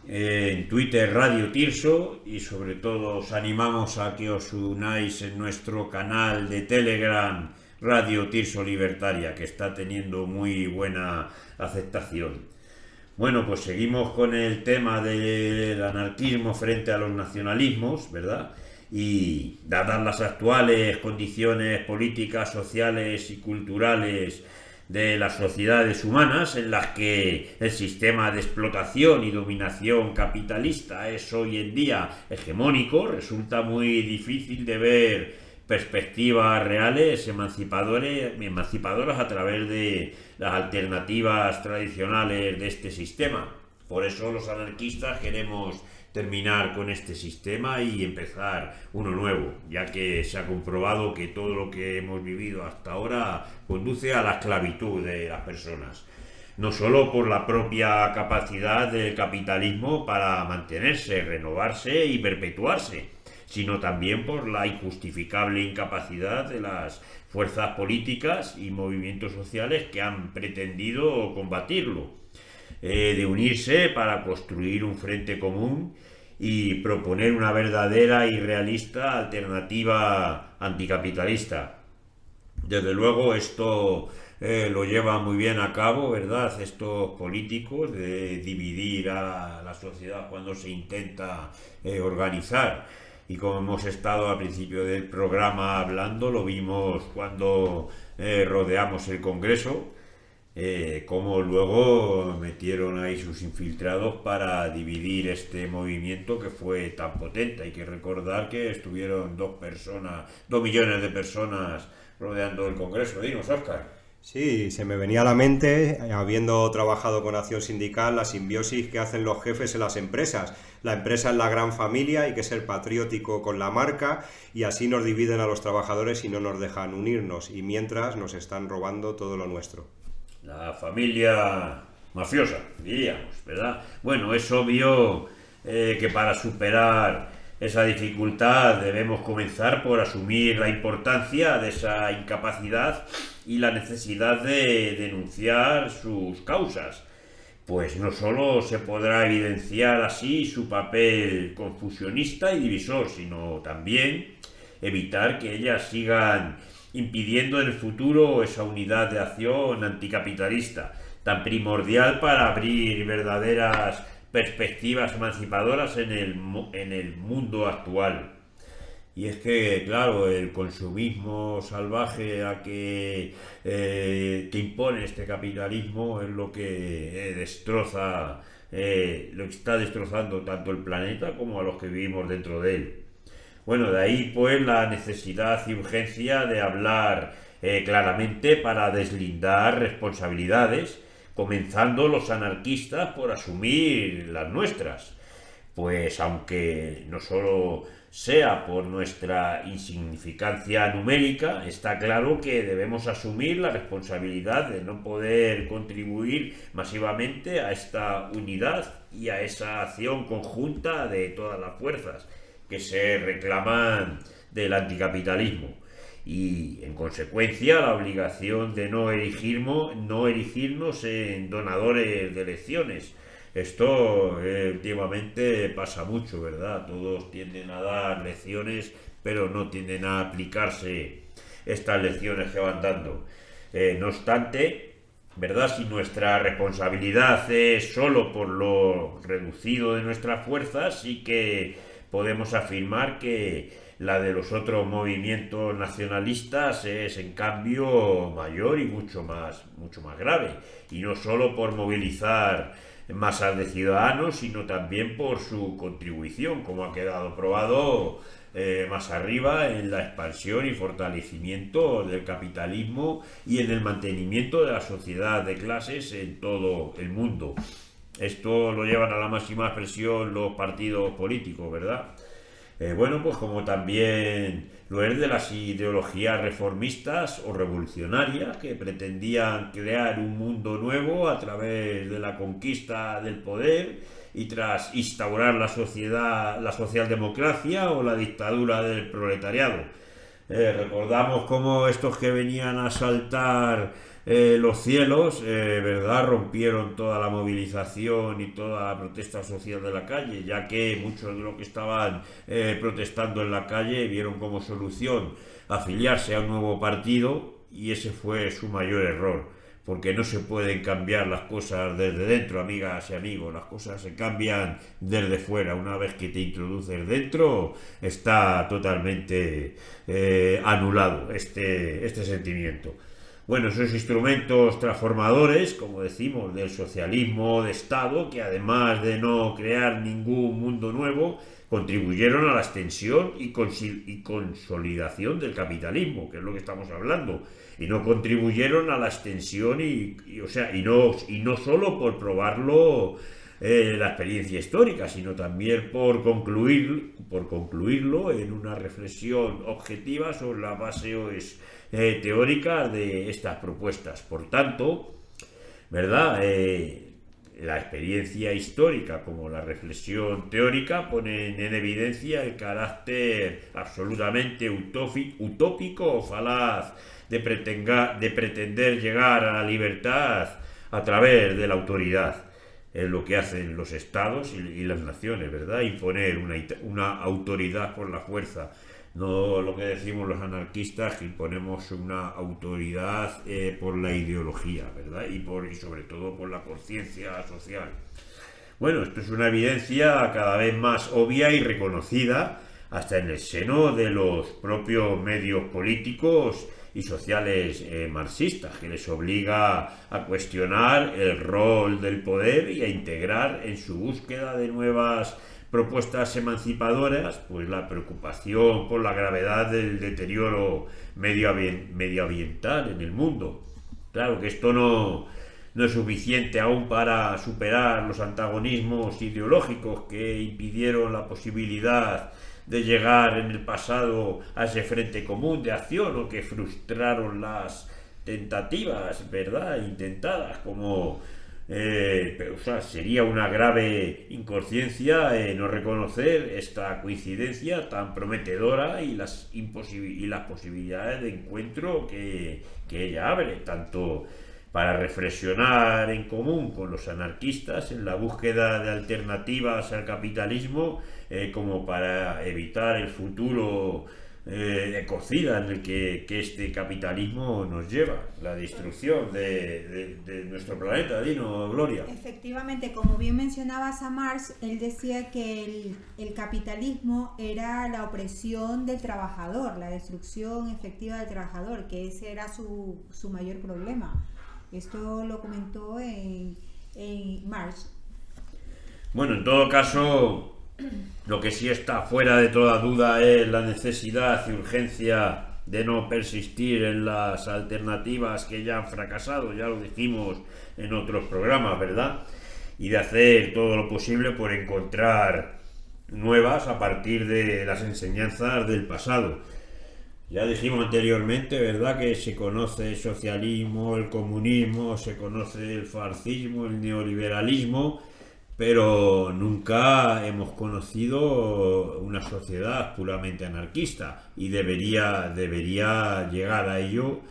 en Twitter Radio Tirso, y sobre todo os animamos a que os unáis en nuestro canal de Telegram Radio Tirso Libertaria, que está teniendo muy buena aceptación. Bueno, pues seguimos con el tema del anarquismo frente a los nacionalismos, ¿verdad? Y dadas las actuales condiciones políticas, sociales y culturales de las sociedades humanas, en las que el sistema de explotación y dominación capitalista es hoy en día hegemónico, resulta muy difícil de ver perspectivas reales emancipadoras a través de las alternativas tradicionales de este sistema. Por eso los anarquistas queremos terminar con este sistema y empezar uno nuevo, ya que se ha comprobado que todo lo que hemos vivido hasta ahora conduce a la esclavitud de las personas, no solo por la propia capacidad del capitalismo para mantenerse, renovarse y perpetuarse, sino también por la injustificable incapacidad de las fuerzas políticas y movimientos sociales que han pretendido combatirlo, de unirse para construir un frente común y proponer una verdadera y realista alternativa anticapitalista. Desde luego esto lo llevan muy bien a cabo, ¿verdad?, estos políticos, de dividir a la sociedad cuando se intenta organizar. Y como hemos estado al principio del programa hablando, lo vimos cuando rodeamos el Congreso, cómo luego metieron ahí sus infiltrados para dividir este movimiento que fue tan potente. Hay que recordar que estuvieron 2 millones de personas rodeando el Congreso. Dinos, Óscar. Sí, se me venía a la mente, habiendo trabajado con Acción Sindical, la simbiosis que hacen los jefes en las empresas. La empresa es la gran familia, hay que ser patriótico con la marca, y así nos dividen a los trabajadores y no nos dejan unirnos, y mientras nos están robando todo lo nuestro. La familia mafiosa, diríamos, ¿verdad? Bueno, es obvio que para superar esa dificultad debemos comenzar por asumir la importancia de esa incapacidad y la necesidad de denunciar sus causas, pues no solo se podrá evidenciar así su papel confusionista y divisor, sino también evitar que ellas sigan impidiendo en el futuro esa unidad de acción anticapitalista, tan primordial para abrir verdaderas perspectivas emancipadoras en el mundo actual. Y es que, claro, el consumismo salvaje que impone este capitalismo es lo que destroza, lo que está destrozando tanto el planeta como a los que vivimos dentro de él. Bueno, de ahí pues la necesidad y urgencia de hablar claramente para deslindar responsabilidades, comenzando los anarquistas por asumir las nuestras. Pues aunque no solo sea por nuestra insignificancia numérica, está claro que debemos asumir la responsabilidad de no poder contribuir masivamente a esta unidad y a esa acción conjunta de todas las fuerzas que se reclaman del anticapitalismo, y en consecuencia la obligación de no erigirnos en donadores de lecciones. Esto últimamente pasa mucho, ¿verdad? Todos tienden a dar lecciones, pero no tienden a aplicarse estas lecciones que van dando. No obstante, ¿verdad?, si nuestra responsabilidad es solo por lo reducido de nuestras fuerzas, sí que podemos afirmar que la de los otros movimientos nacionalistas es en cambio mayor y mucho más grave, y no solo por movilizar masas de ciudadanos, sino también por su contribución, como ha quedado probado más arriba, en la expansión y fortalecimiento del capitalismo y en el mantenimiento de la sociedad de clases en todo el mundo. Esto lo llevan a la máxima expresión los partidos políticos, ¿verdad? Bueno, pues como también lo es de las ideologías reformistas o revolucionarias que pretendían crear un mundo nuevo a través de la conquista del poder y tras instaurar la socialdemocracia o la dictadura del proletariado. Recordamos cómo estos que venían a asaltar los cielos, ¿verdad?, rompieron toda la movilización y toda la protesta social de la calle, ya que muchos de los que estaban protestando en la calle vieron como solución afiliarse a un nuevo partido, y ese fue su mayor error, porque no se pueden cambiar las cosas desde dentro, amigas y amigos, las cosas se cambian desde fuera. Una vez que te introduces dentro, está totalmente anulado este sentimiento. Bueno, esos instrumentos transformadores, como decimos, del socialismo de Estado, que además de no crear ningún mundo nuevo, contribuyeron a la extensión y consolidación del capitalismo, que es lo que estamos hablando, y no contribuyeron a la extensión y no solo por probarlo la experiencia histórica, sino también por concluirlo en una reflexión objetiva sobre la base teórica de estas propuestas. Por tanto, ¿verdad?, la experiencia histórica como la reflexión teórica ponen en evidencia el carácter absolutamente utópico o falaz de pretender llegar a la libertad a través de la autoridad. Es lo que hacen los estados y las naciones, ¿verdad?, imponer una autoridad por la fuerza. No lo que decimos los anarquistas, que imponemos una autoridad por la ideología, ¿verdad?, y sobre todo por la conciencia social. Bueno, esto es una evidencia cada vez más obvia y reconocida hasta en el seno de los propios medios políticos y sociales marxistas, que les obliga a cuestionar el rol del poder y a integrar en su búsqueda de nuevas propuestas emancipadoras, pues la preocupación por la gravedad del deterioro medioambiental en el mundo. Claro que esto no es suficiente aún para superar los antagonismos ideológicos que impidieron la posibilidad de llegar en el pasado a ese frente común de acción, o que frustraron las tentativas, ¿verdad?, intentadas, como sería una grave inconsciencia no reconocer esta coincidencia tan prometedora y las posibilidades de encuentro que ella abre, tanto para reflexionar en común con los anarquistas en la búsqueda de alternativas al capitalismo, como para evitar el futuro ecocida en el que este capitalismo nos lleva, la destrucción de nuestro planeta. Dinos, Gloria. Efectivamente, como bien mencionabas a Marx, él decía que el capitalismo era la opresión del trabajador, la destrucción efectiva del trabajador, que ese era su mayor problema. Esto lo comentó en Marx. Bueno, en todo caso, lo que sí está fuera de toda duda es la necesidad y urgencia de no persistir en las alternativas que ya han fracasado, ya lo dijimos en otros programas, ¿verdad?, y de hacer todo lo posible por encontrar nuevas a partir de las enseñanzas del pasado. Ya dijimos anteriormente, ¿verdad?, que se conoce el socialismo, el comunismo, se conoce el fascismo, el neoliberalismo, pero nunca hemos conocido una sociedad puramente anarquista, y debería llegar a ello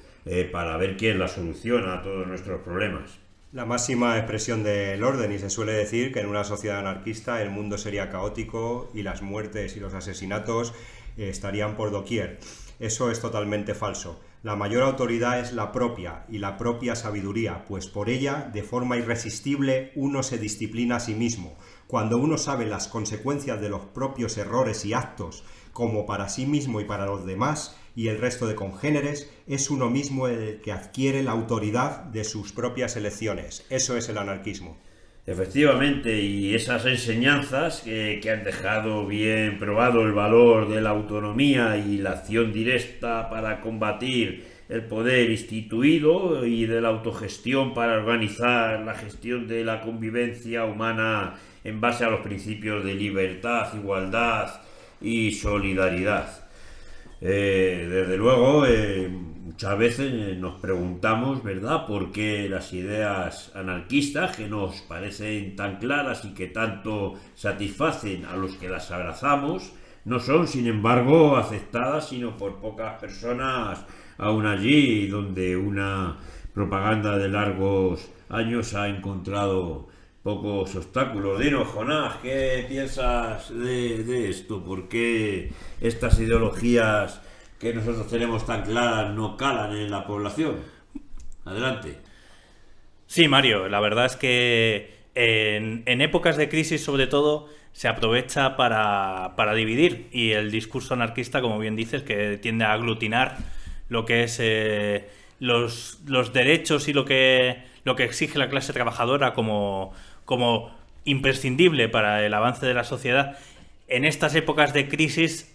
para ver qué es la solución a todos nuestros problemas. La máxima expresión del orden, y se suele decir que en una sociedad anarquista el mundo sería caótico y las muertes y los asesinatos estarían por doquier. Eso es totalmente falso. La mayor autoridad es la propia y la propia sabiduría, pues por ella, de forma irresistible, uno se disciplina a sí mismo. Cuando uno sabe las consecuencias de los propios errores y actos, como para sí mismo y para los demás y el resto de congéneres, es uno mismo el que adquiere la autoridad de sus propias elecciones. Eso es el anarquismo. Efectivamente, y esas enseñanzas que han dejado bien probado el valor de la autonomía y la acción directa para combatir el poder instituido, y de la autogestión para organizar la gestión de la convivencia humana en base a los principios de libertad, igualdad y solidaridad. Desde luego, muchas veces nos preguntamos, ¿verdad?, por qué las ideas anarquistas, que nos parecen tan claras y que tanto satisfacen a los que las abrazamos, no son, sin embargo, aceptadas sino por pocas personas, aún allí donde una propaganda de largos años ha encontrado pocos obstáculos. Dinos, Jonás, ¿qué piensas de esto? ¿Por qué estas ideologías que nosotros tenemos tan claras no calan en la población? Adelante. Sí, Mario, la verdad es que en épocas de crisis, sobre todo, se aprovecha para dividir, y el discurso anarquista, como bien dices, que tiende a aglutinar lo que es los derechos y lo que exige la clase trabajadora como imprescindible para el avance de la sociedad. En estas épocas de crisis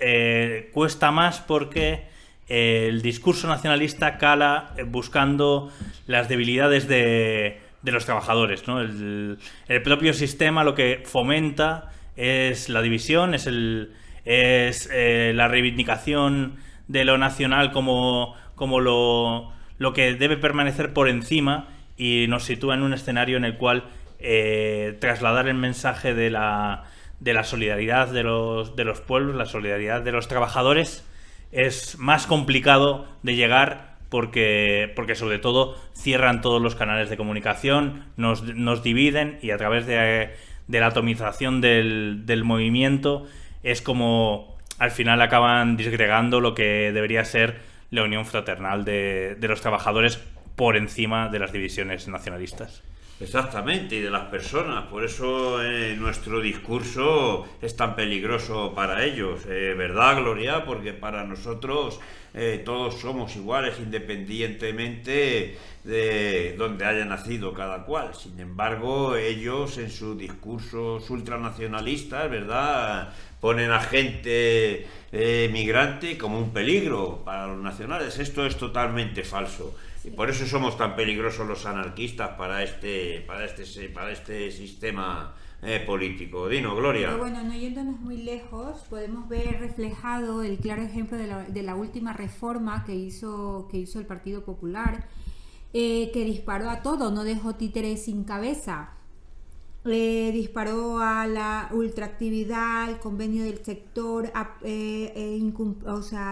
cuesta más porque el discurso nacionalista cala buscando las debilidades de los trabajadores, ¿no? El propio sistema lo que fomenta es la división, es la reivindicación de lo nacional como lo que debe permanecer por encima, y nos sitúa en un escenario en el cual trasladar el mensaje de la solidaridad de los pueblos, la solidaridad de los trabajadores, es más complicado de llegar porque sobre todo cierran todos los canales de comunicación, nos dividen, y a través de la atomización del movimiento es como al final acaban disgregando lo que debería ser la unión fraternal de los trabajadores por encima de las divisiones nacionalistas. Exactamente, y de las personas. Por eso nuestro discurso es tan peligroso para ellos, ¿verdad, Gloria? Porque para nosotros todos somos iguales, independientemente de donde haya nacido cada cual. Sin embargo, ellos en sus discursos ultranacionalistas, ¿verdad?, ponen a gente migrante como un peligro para los nacionales. Esto es totalmente falso. Y por eso somos tan peligrosos los anarquistas para este sistema político. Dino, Gloria. Pero bueno, no yéndonos muy lejos, podemos ver reflejado el claro ejemplo de la última reforma que hizo el Partido Popular, que disparó a todo, no dejó títeres sin cabeza. Disparó a la ultraactividad, al convenio del sector,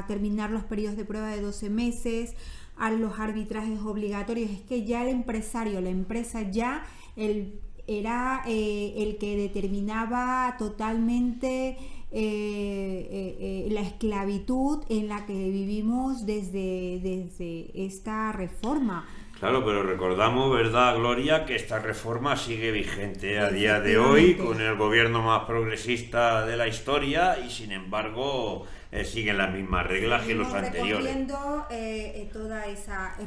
terminar los periodos de prueba de 12 meses, a los arbitrajes obligatorios. Es que ya el empresario, la empresa ya era el que determinaba totalmente la esclavitud en la que vivimos desde esta reforma. Claro, pero recordamos, ¿verdad, Gloria?, que esta reforma sigue vigente a día de hoy con el gobierno más progresista de la historia, y sin embargo siguen las mismas reglas que los anteriores.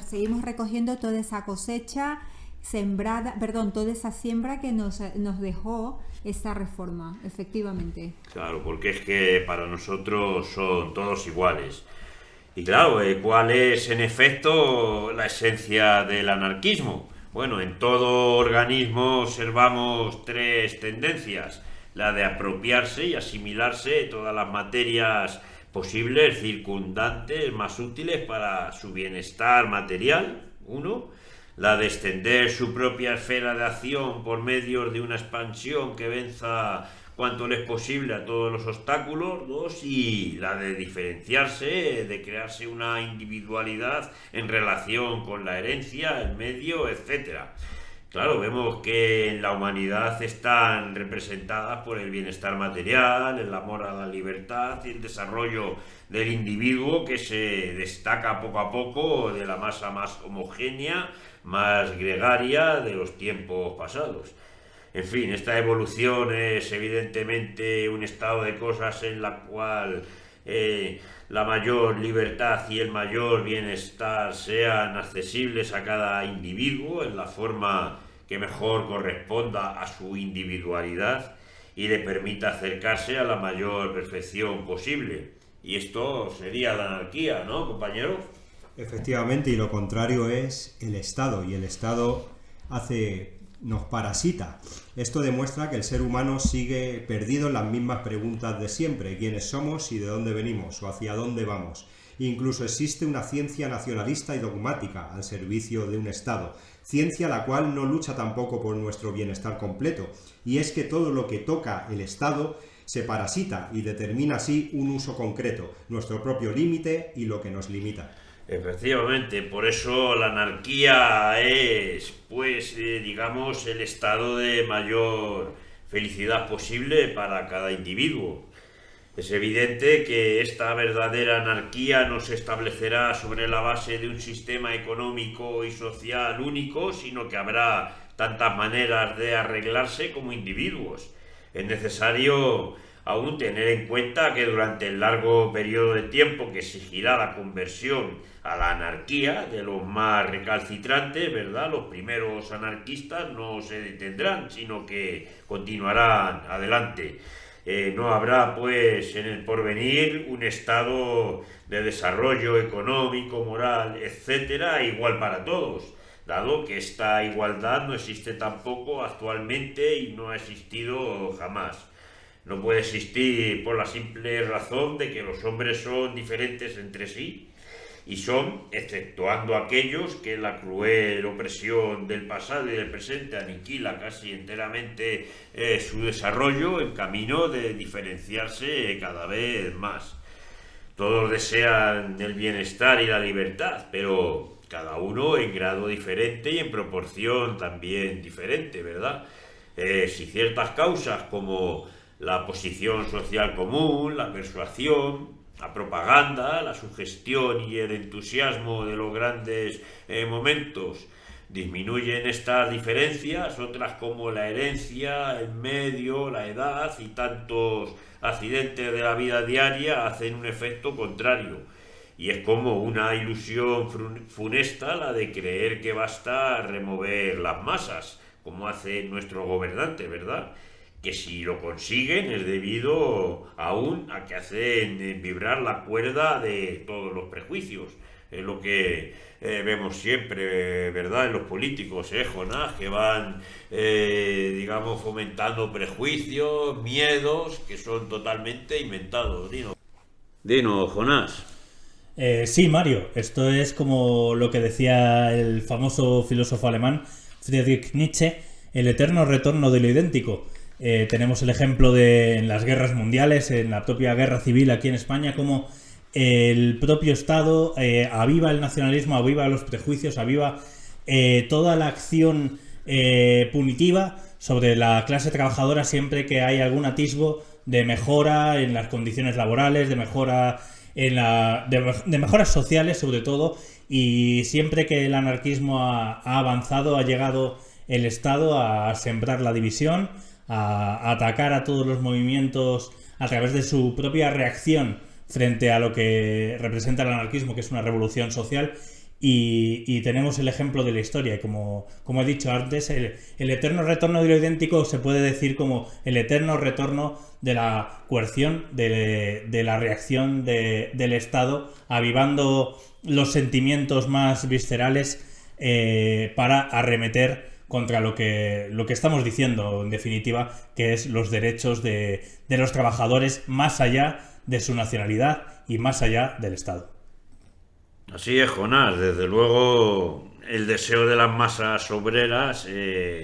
Seguimos recogiendo toda esa cosecha sembrada, toda esa siembra que nos dejó esta reforma, efectivamente. Claro, porque es que para nosotros son todos iguales. Y claro, ¿cuál es en efecto la esencia del anarquismo? Bueno, en todo organismo observamos tres tendencias: la de apropiarse y asimilarse todas las materias posibles, circundantes, más útiles para su bienestar material, uno; la de extender su propia esfera de acción por medio de una expansión que venza cuanto le es posible a todos los obstáculos, dos; y la de diferenciarse, de crearse una individualidad en relación con la herencia, el medio, etcétera. Claro, vemos que en la humanidad están representadas por el bienestar material, el amor a la libertad y el desarrollo del individuo, que se destaca poco a poco de la masa más homogénea, más gregaria de los tiempos pasados. En fin, esta evolución es evidentemente un estado de cosas en la cual la mayor libertad y el mayor bienestar sean accesibles a cada individuo en la forma que mejor corresponda a su individualidad y le permita acercarse a la mayor perfección posible. Y esto sería la anarquía, ¿no, compañeros? Efectivamente, y lo contrario es el Estado, y el Estado hace nos parasita. Esto demuestra que el ser humano sigue perdido en las mismas preguntas de siempre: quiénes somos y de dónde venimos o hacia dónde vamos. Incluso existe una ciencia nacionalista y dogmática al servicio de un Estado, ciencia la cual no lucha tampoco por nuestro bienestar completo, y es que todo lo que toca el Estado se parasita y determina así un uso concreto, nuestro propio límite y lo que nos limita. Efectivamente, por eso la anarquía es, pues, digamos, el estado de mayor felicidad posible para cada individuo. Es evidente que esta verdadera anarquía no se establecerá sobre la base de un sistema económico y social único, sino que habrá tantas maneras de arreglarse como individuos. Es necesario aún tener en cuenta que durante el largo periodo de tiempo que exigirá la conversión a la anarquía de los más recalcitrantes, ¿verdad?, los primeros anarquistas no se detendrán, sino que continuarán adelante. No habrá, pues, en el porvenir un estado de desarrollo económico, moral, etcétera, igual para todos, dado que esta igualdad no existe tampoco actualmente y no ha existido jamás. No puede existir por la simple razón de que los hombres son diferentes entre sí y son, exceptuando aquellos que la cruel opresión del pasado y del presente aniquila casi enteramente su desarrollo en camino de diferenciarse cada vez más. Todos desean el bienestar y la libertad, pero cada uno en grado diferente y en proporción también diferente, ¿verdad? Si ciertas causas como la posición social común, la persuasión, la propaganda, la sugestión y el entusiasmo de los grandes momentos disminuyen estas diferencias, otras como la herencia, el medio, la edad y tantos accidentes de la vida diaria hacen un efecto contrario. Y es como una ilusión funesta la de creer que basta remover las masas, como hace nuestro gobernante, ¿verdad?, que si lo consiguen es debido aún a que hacen vibrar la cuerda de todos los prejuicios. Es lo que vemos siempre, ¿verdad?, en los políticos, Jonás, que van, digamos, fomentando prejuicios, miedos, que son totalmente inventados. Dinos, Jonás. Sí, Mario, esto es como lo que decía el famoso filósofo alemán Friedrich Nietzsche, el eterno retorno de lo idéntico. Tenemos el ejemplo en las guerras mundiales, en la propia guerra civil aquí en España, como el propio Estado aviva el nacionalismo, aviva los prejuicios, aviva toda la acción punitiva sobre la clase trabajadora siempre que hay algún atisbo de mejora en las condiciones laborales, de mejora de mejoras sociales sobre todo, y siempre que el anarquismo ha avanzado, ha llegado el Estado a sembrar la división, a atacar a todos los movimientos a través de su propia reacción frente a lo que representa el anarquismo, que es una revolución social. Y tenemos el ejemplo de la historia, como he dicho antes, el eterno retorno de lo idéntico se puede decir como el eterno retorno de la coerción, de la reacción del Estado, avivando los sentimientos más viscerales para arremeter contra lo que estamos diciendo, en definitiva, que es los derechos de los trabajadores más allá de su nacionalidad y más allá del Estado. Así es, Jonás. Desde luego, el deseo de las masas obreras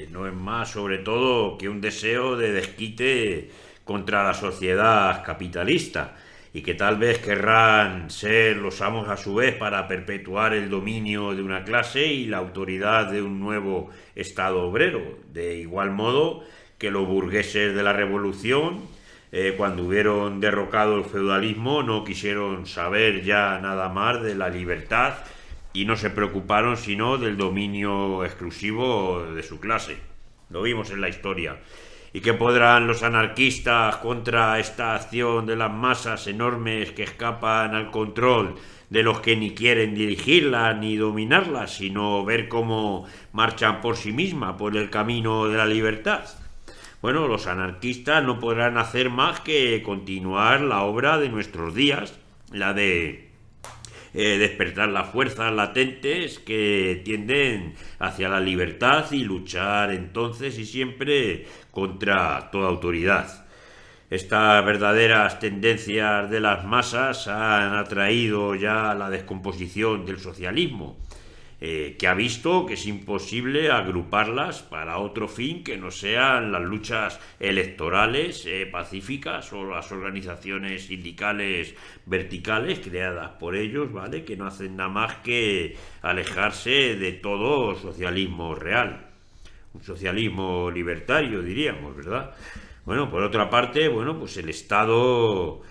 no es más, sobre todo, que un deseo de desquite contra la sociedad capitalista, y que tal vez querrán ser los amos a su vez para perpetuar el dominio de una clase y la autoridad de un nuevo Estado obrero, de igual modo que los burgueses de la Revolución, cuando hubieron derrocado el feudalismo, no quisieron saber ya nada más de la libertad y no se preocuparon sino del dominio exclusivo de su clase. Lo vimos en la historia. ¿Y qué podrán los anarquistas contra esta acción de las masas enormes que escapan al control de los que ni quieren dirigirlas ni dominarlas, sino ver cómo marchan por sí mismas por el camino de la libertad? Bueno, los anarquistas no podrán hacer más que continuar la obra de nuestros días, la de despertar las fuerzas latentes que tienden hacia la libertad y luchar entonces y siempre contra toda autoridad. Estas verdaderas tendencias de las masas han atraído ya la descomposición del socialismo, que ha visto que es imposible agruparlas para otro fin que no sean las luchas electorales pacíficas o las organizaciones sindicales verticales creadas por ellos, ¿vale? Que no hacen nada más que alejarse de todo socialismo real, un socialismo libertario, diríamos, ¿verdad? Bueno, por otra parte, pues el Estado,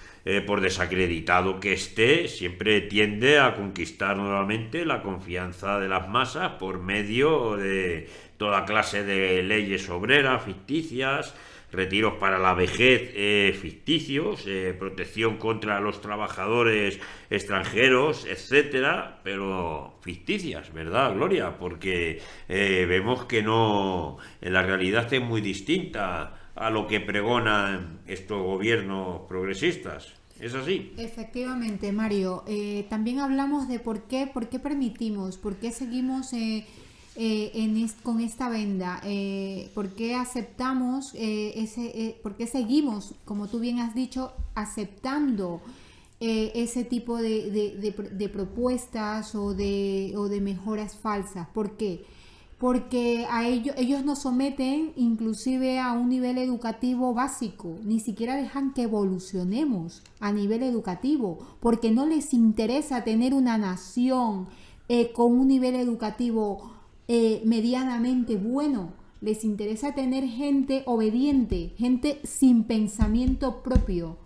por desacreditado que esté, siempre tiende a conquistar nuevamente la confianza de las masas por medio de toda clase de leyes obreras ficticias, retiros para la vejez ficticios, protección contra los trabajadores extranjeros, etcétera, pero ficticias, ¿verdad, Gloria? Porque vemos que no, en la realidad es muy distinta a lo que pregonan estos gobiernos progresistas. ¿Es así? Efectivamente, Mario. También hablamos de por qué permitimos, por qué seguimos con esta venda, por qué aceptamos, por qué seguimos, como tú bien has dicho, aceptando ese tipo de propuestas o de mejoras falsas. ¿Por qué? Porque ellos nos someten inclusive a un nivel educativo básico, ni siquiera dejan que evolucionemos a nivel educativo, porque no les interesa tener una nación con un nivel educativo medianamente bueno. Les interesa tener gente obediente, gente sin pensamiento propio.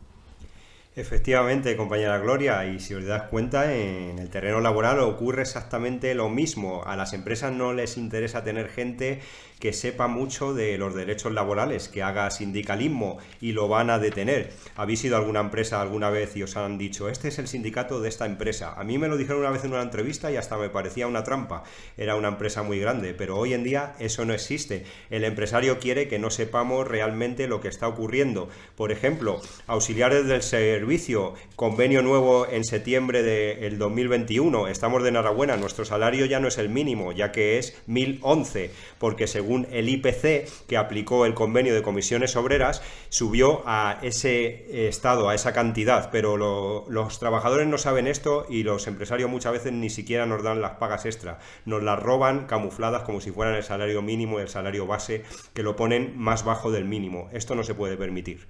Efectivamente, compañera Gloria, y si os das cuenta, en el terreno laboral ocurre exactamente lo mismo. A las empresas no les interesa tener gente que sepa mucho de los derechos laborales, que haga sindicalismo, y lo van a detener. ¿Habéis ido a alguna empresa alguna vez y os han dicho, este es el sindicato de esta empresa? A mí me lo dijeron una vez en una entrevista y hasta me parecía una trampa. Era una empresa muy grande, pero hoy en día eso no existe. El empresario quiere que no sepamos realmente lo que está ocurriendo. Por ejemplo, auxiliares del servicio, convenio nuevo en septiembre del 2021. Estamos de enhorabuena, nuestro salario ya no es el mínimo, ya que es 1.011, porque según el IPC que aplicó el convenio de comisiones obreras, subió a ese estado, a esa cantidad, pero los trabajadores no saben esto y los empresarios muchas veces ni siquiera nos dan las pagas extra, nos las roban camufladas como si fueran el salario mínimo y el salario base, que lo ponen más bajo del mínimo. Esto no se puede permitir.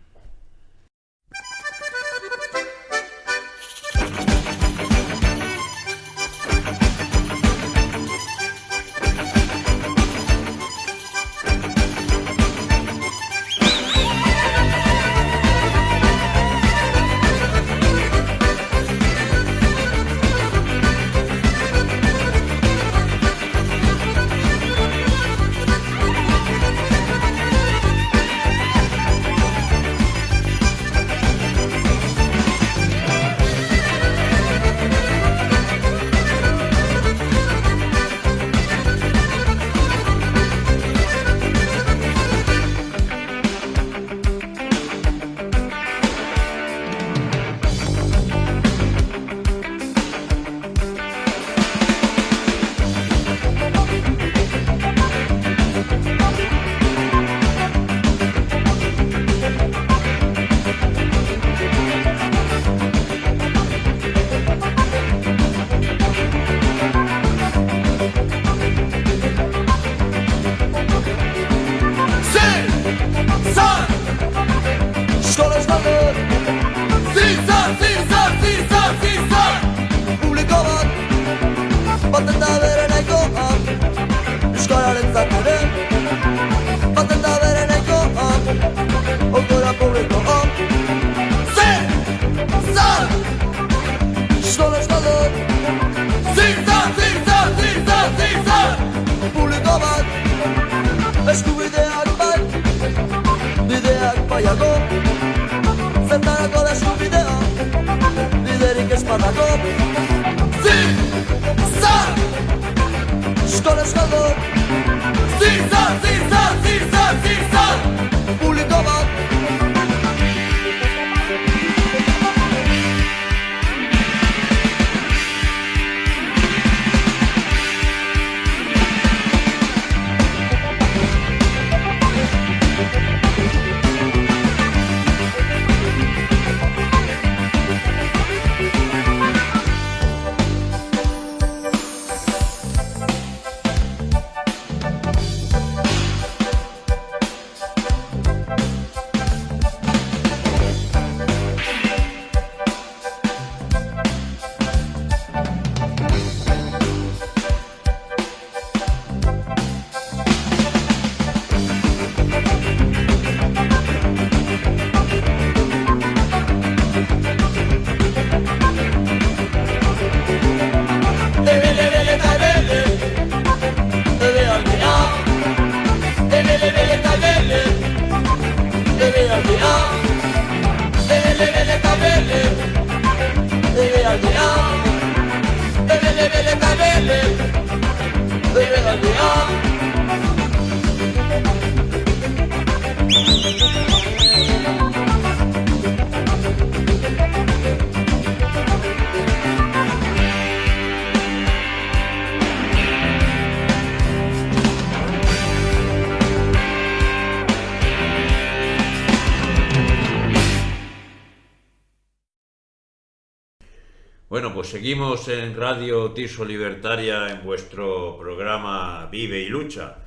Bueno, pues seguimos en Radio Tirso Libertaria en vuestro programa Vive y Lucha.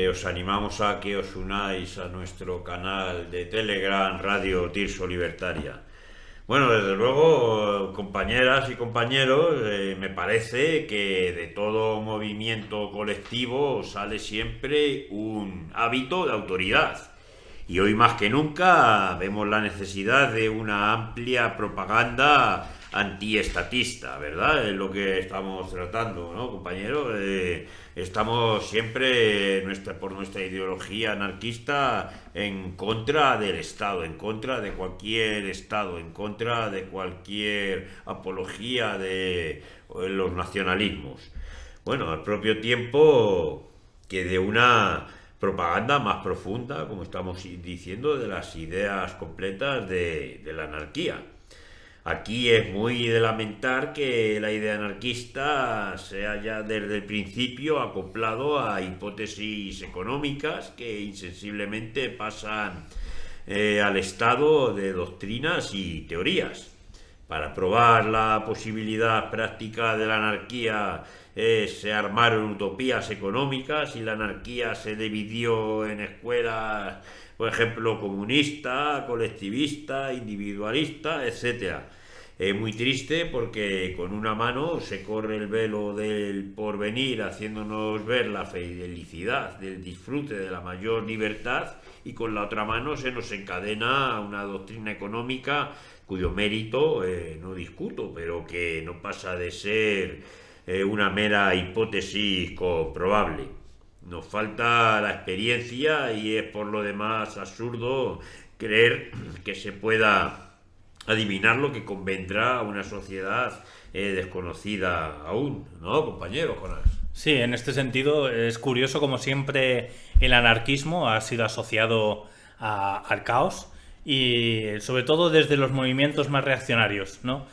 Os animamos a que os unáis a nuestro canal de Telegram Radio Tirso Libertaria. Bueno, desde luego, compañeras y compañeros, me parece que de todo movimiento colectivo sale siempre un hábito de autoridad. Y hoy más que nunca vemos la necesidad de una amplia propaganda antiestatista, ¿verdad? Es lo que estamos tratando, ¿no, compañeros? Estamos siempre, por nuestra ideología anarquista, en contra del Estado, en contra de cualquier Estado, en contra de cualquier apología de los nacionalismos. Bueno, al propio tiempo que de una propaganda más profunda, como estamos diciendo, de las ideas completas de la anarquía. Aquí es muy de lamentar que la idea anarquista se haya desde el principio acoplado a hipótesis económicas que insensiblemente pasan al estado de doctrinas y teorías. Para probar la posibilidad práctica de la anarquía se armaron utopías económicas y la anarquía se dividió en escuelas, por ejemplo, comunista, colectivista, individualista, etc. Es muy triste porque con una mano se corre el velo del porvenir haciéndonos ver la felicidad del disfrute de la mayor libertad y con la otra mano se nos encadena una doctrina económica cuyo mérito no discuto, pero que no pasa de ser una mera hipótesis comprobable. Nos falta la experiencia y es por lo demás absurdo creer que se pueda adivinar lo que convendrá a una sociedad desconocida aún, ¿no, compañero Jonás? Sí, en este sentido es curioso como siempre el anarquismo ha sido asociado al caos y sobre todo desde los movimientos más reaccionarios, ¿no?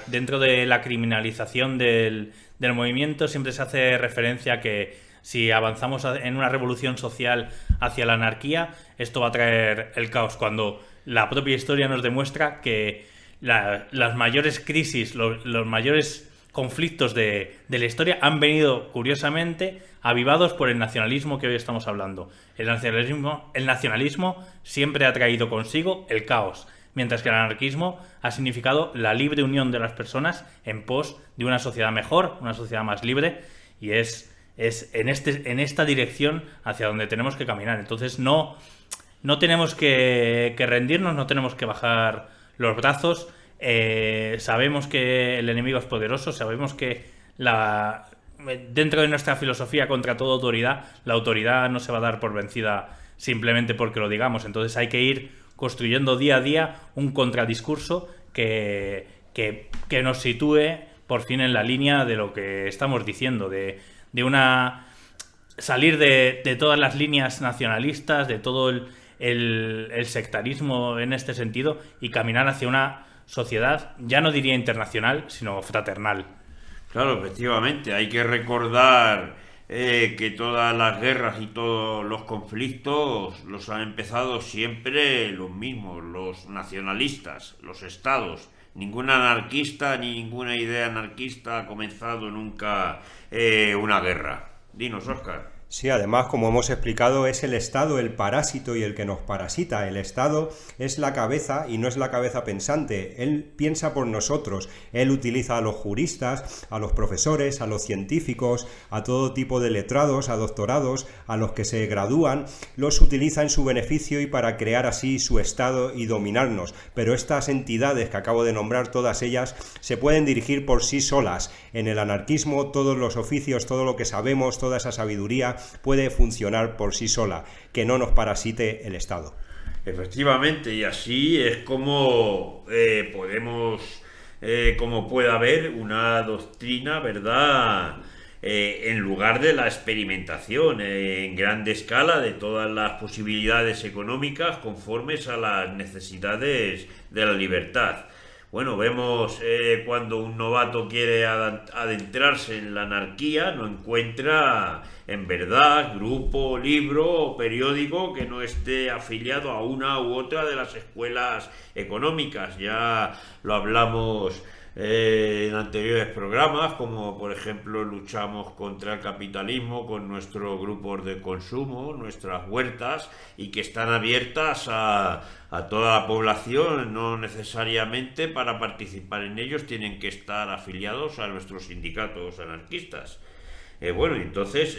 Dentro de la criminalización del movimiento siempre se hace referencia a que si avanzamos en una revolución social hacia la anarquía, esto va a traer el caos, cuando la propia historia nos demuestra que las mayores crisis, los mayores conflictos de la historia han venido, curiosamente, avivados por el nacionalismo que hoy estamos hablando. El nacionalismo siempre ha traído consigo el caos, mientras que el anarquismo ha significado la libre unión de las personas en pos de una sociedad mejor, una sociedad más libre, y es en esta dirección hacia donde tenemos que caminar. Entonces no tenemos que rendirnos, no tenemos que bajar los brazos. Sabemos que el enemigo es poderoso, sabemos que dentro de nuestra filosofía contra toda autoridad, la autoridad no se va a dar por vencida simplemente porque lo digamos. Entonces hay que ir construyendo día a día un contradiscurso que nos sitúe por fin en la línea de lo que estamos diciendo, salir de todas las líneas nacionalistas, de todo el sectarismo en este sentido y caminar hacia una sociedad, ya no diría internacional, sino fraternal. Claro, efectivamente, hay que recordar que todas las guerras y todos los conflictos los han empezado siempre los mismos, los nacionalistas, los estados. Ningún anarquista ni ninguna idea anarquista ha comenzado nunca una guerra. Dinos, Óscar. Sí, además, como hemos explicado, es el Estado el parásito y el que nos parasita. El Estado es la cabeza y no es la cabeza pensante. Él piensa por nosotros. Él utiliza a los juristas, a los profesores, a los científicos, a todo tipo de letrados, a doctorados, a los que se gradúan. Los utiliza en su beneficio y para crear así su Estado y dominarnos. Pero estas entidades que acabo de nombrar, todas ellas, se pueden dirigir por sí solas. En el anarquismo, todos los oficios, todo lo que sabemos, toda esa sabiduría puede funcionar por sí sola, que no nos parasite el Estado. Efectivamente, y así es como podemos, como puede haber una doctrina, ¿verdad? En lugar de la experimentación en grande escala de todas las posibilidades económicas conformes a las necesidades de la libertad. Bueno, vemos cuando un novato quiere adentrarse en la anarquía, no encuentra en verdad grupo, libro o periódico que no esté afiliado a una u otra de las escuelas económicas. Ya lo hablamos en anteriores programas, como por ejemplo luchamos contra el capitalismo con nuestros grupos de consumo, nuestras huertas, y que están abiertas a toda la población, no necesariamente para participar en ellos tienen que estar afiliados a nuestros sindicatos anarquistas. Bueno, entonces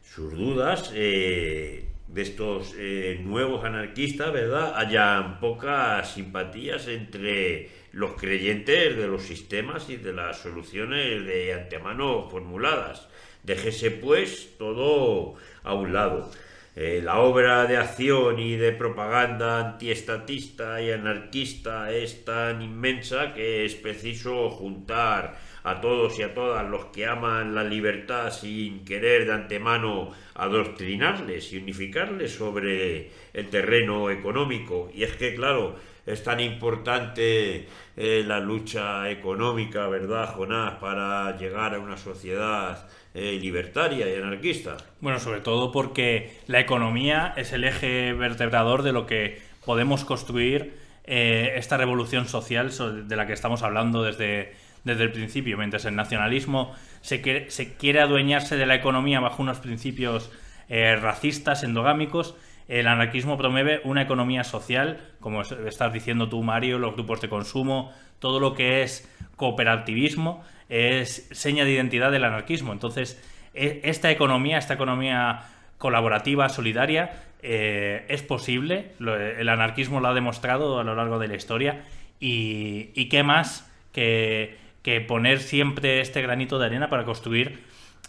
sus dudas de estos nuevos anarquistas, ¿verdad? Hayan pocas simpatías entre los creyentes de los sistemas y de las soluciones de antemano formuladas. Déjese pues todo a un lado. La obra de acción y de propaganda antiestatista y anarquista es tan inmensa que es preciso juntar a todos y a todas los que aman la libertad sin querer de antemano adoctrinarles y unificarles sobre el terreno económico. Y es que, claro, es tan importante la lucha económica, ¿verdad, Jonás?, para llegar a una sociedad libertaria y anarquista. Bueno, sobre todo porque la economía es el eje vertebrador de lo que podemos construir esta revolución social de la que estamos hablando desde el principio. Mientras el nacionalismo se quiere adueñarse de la economía bajo unos principios racistas, endogámicos, el anarquismo promueve una economía social, como estás diciendo tú, Mario, los grupos de consumo, todo lo que es cooperativismo es seña de identidad del anarquismo. Entonces, esta economía colaborativa, solidaria, es posible. El anarquismo lo ha demostrado a lo largo de la historia. Y qué más que poner siempre este granito de arena para construir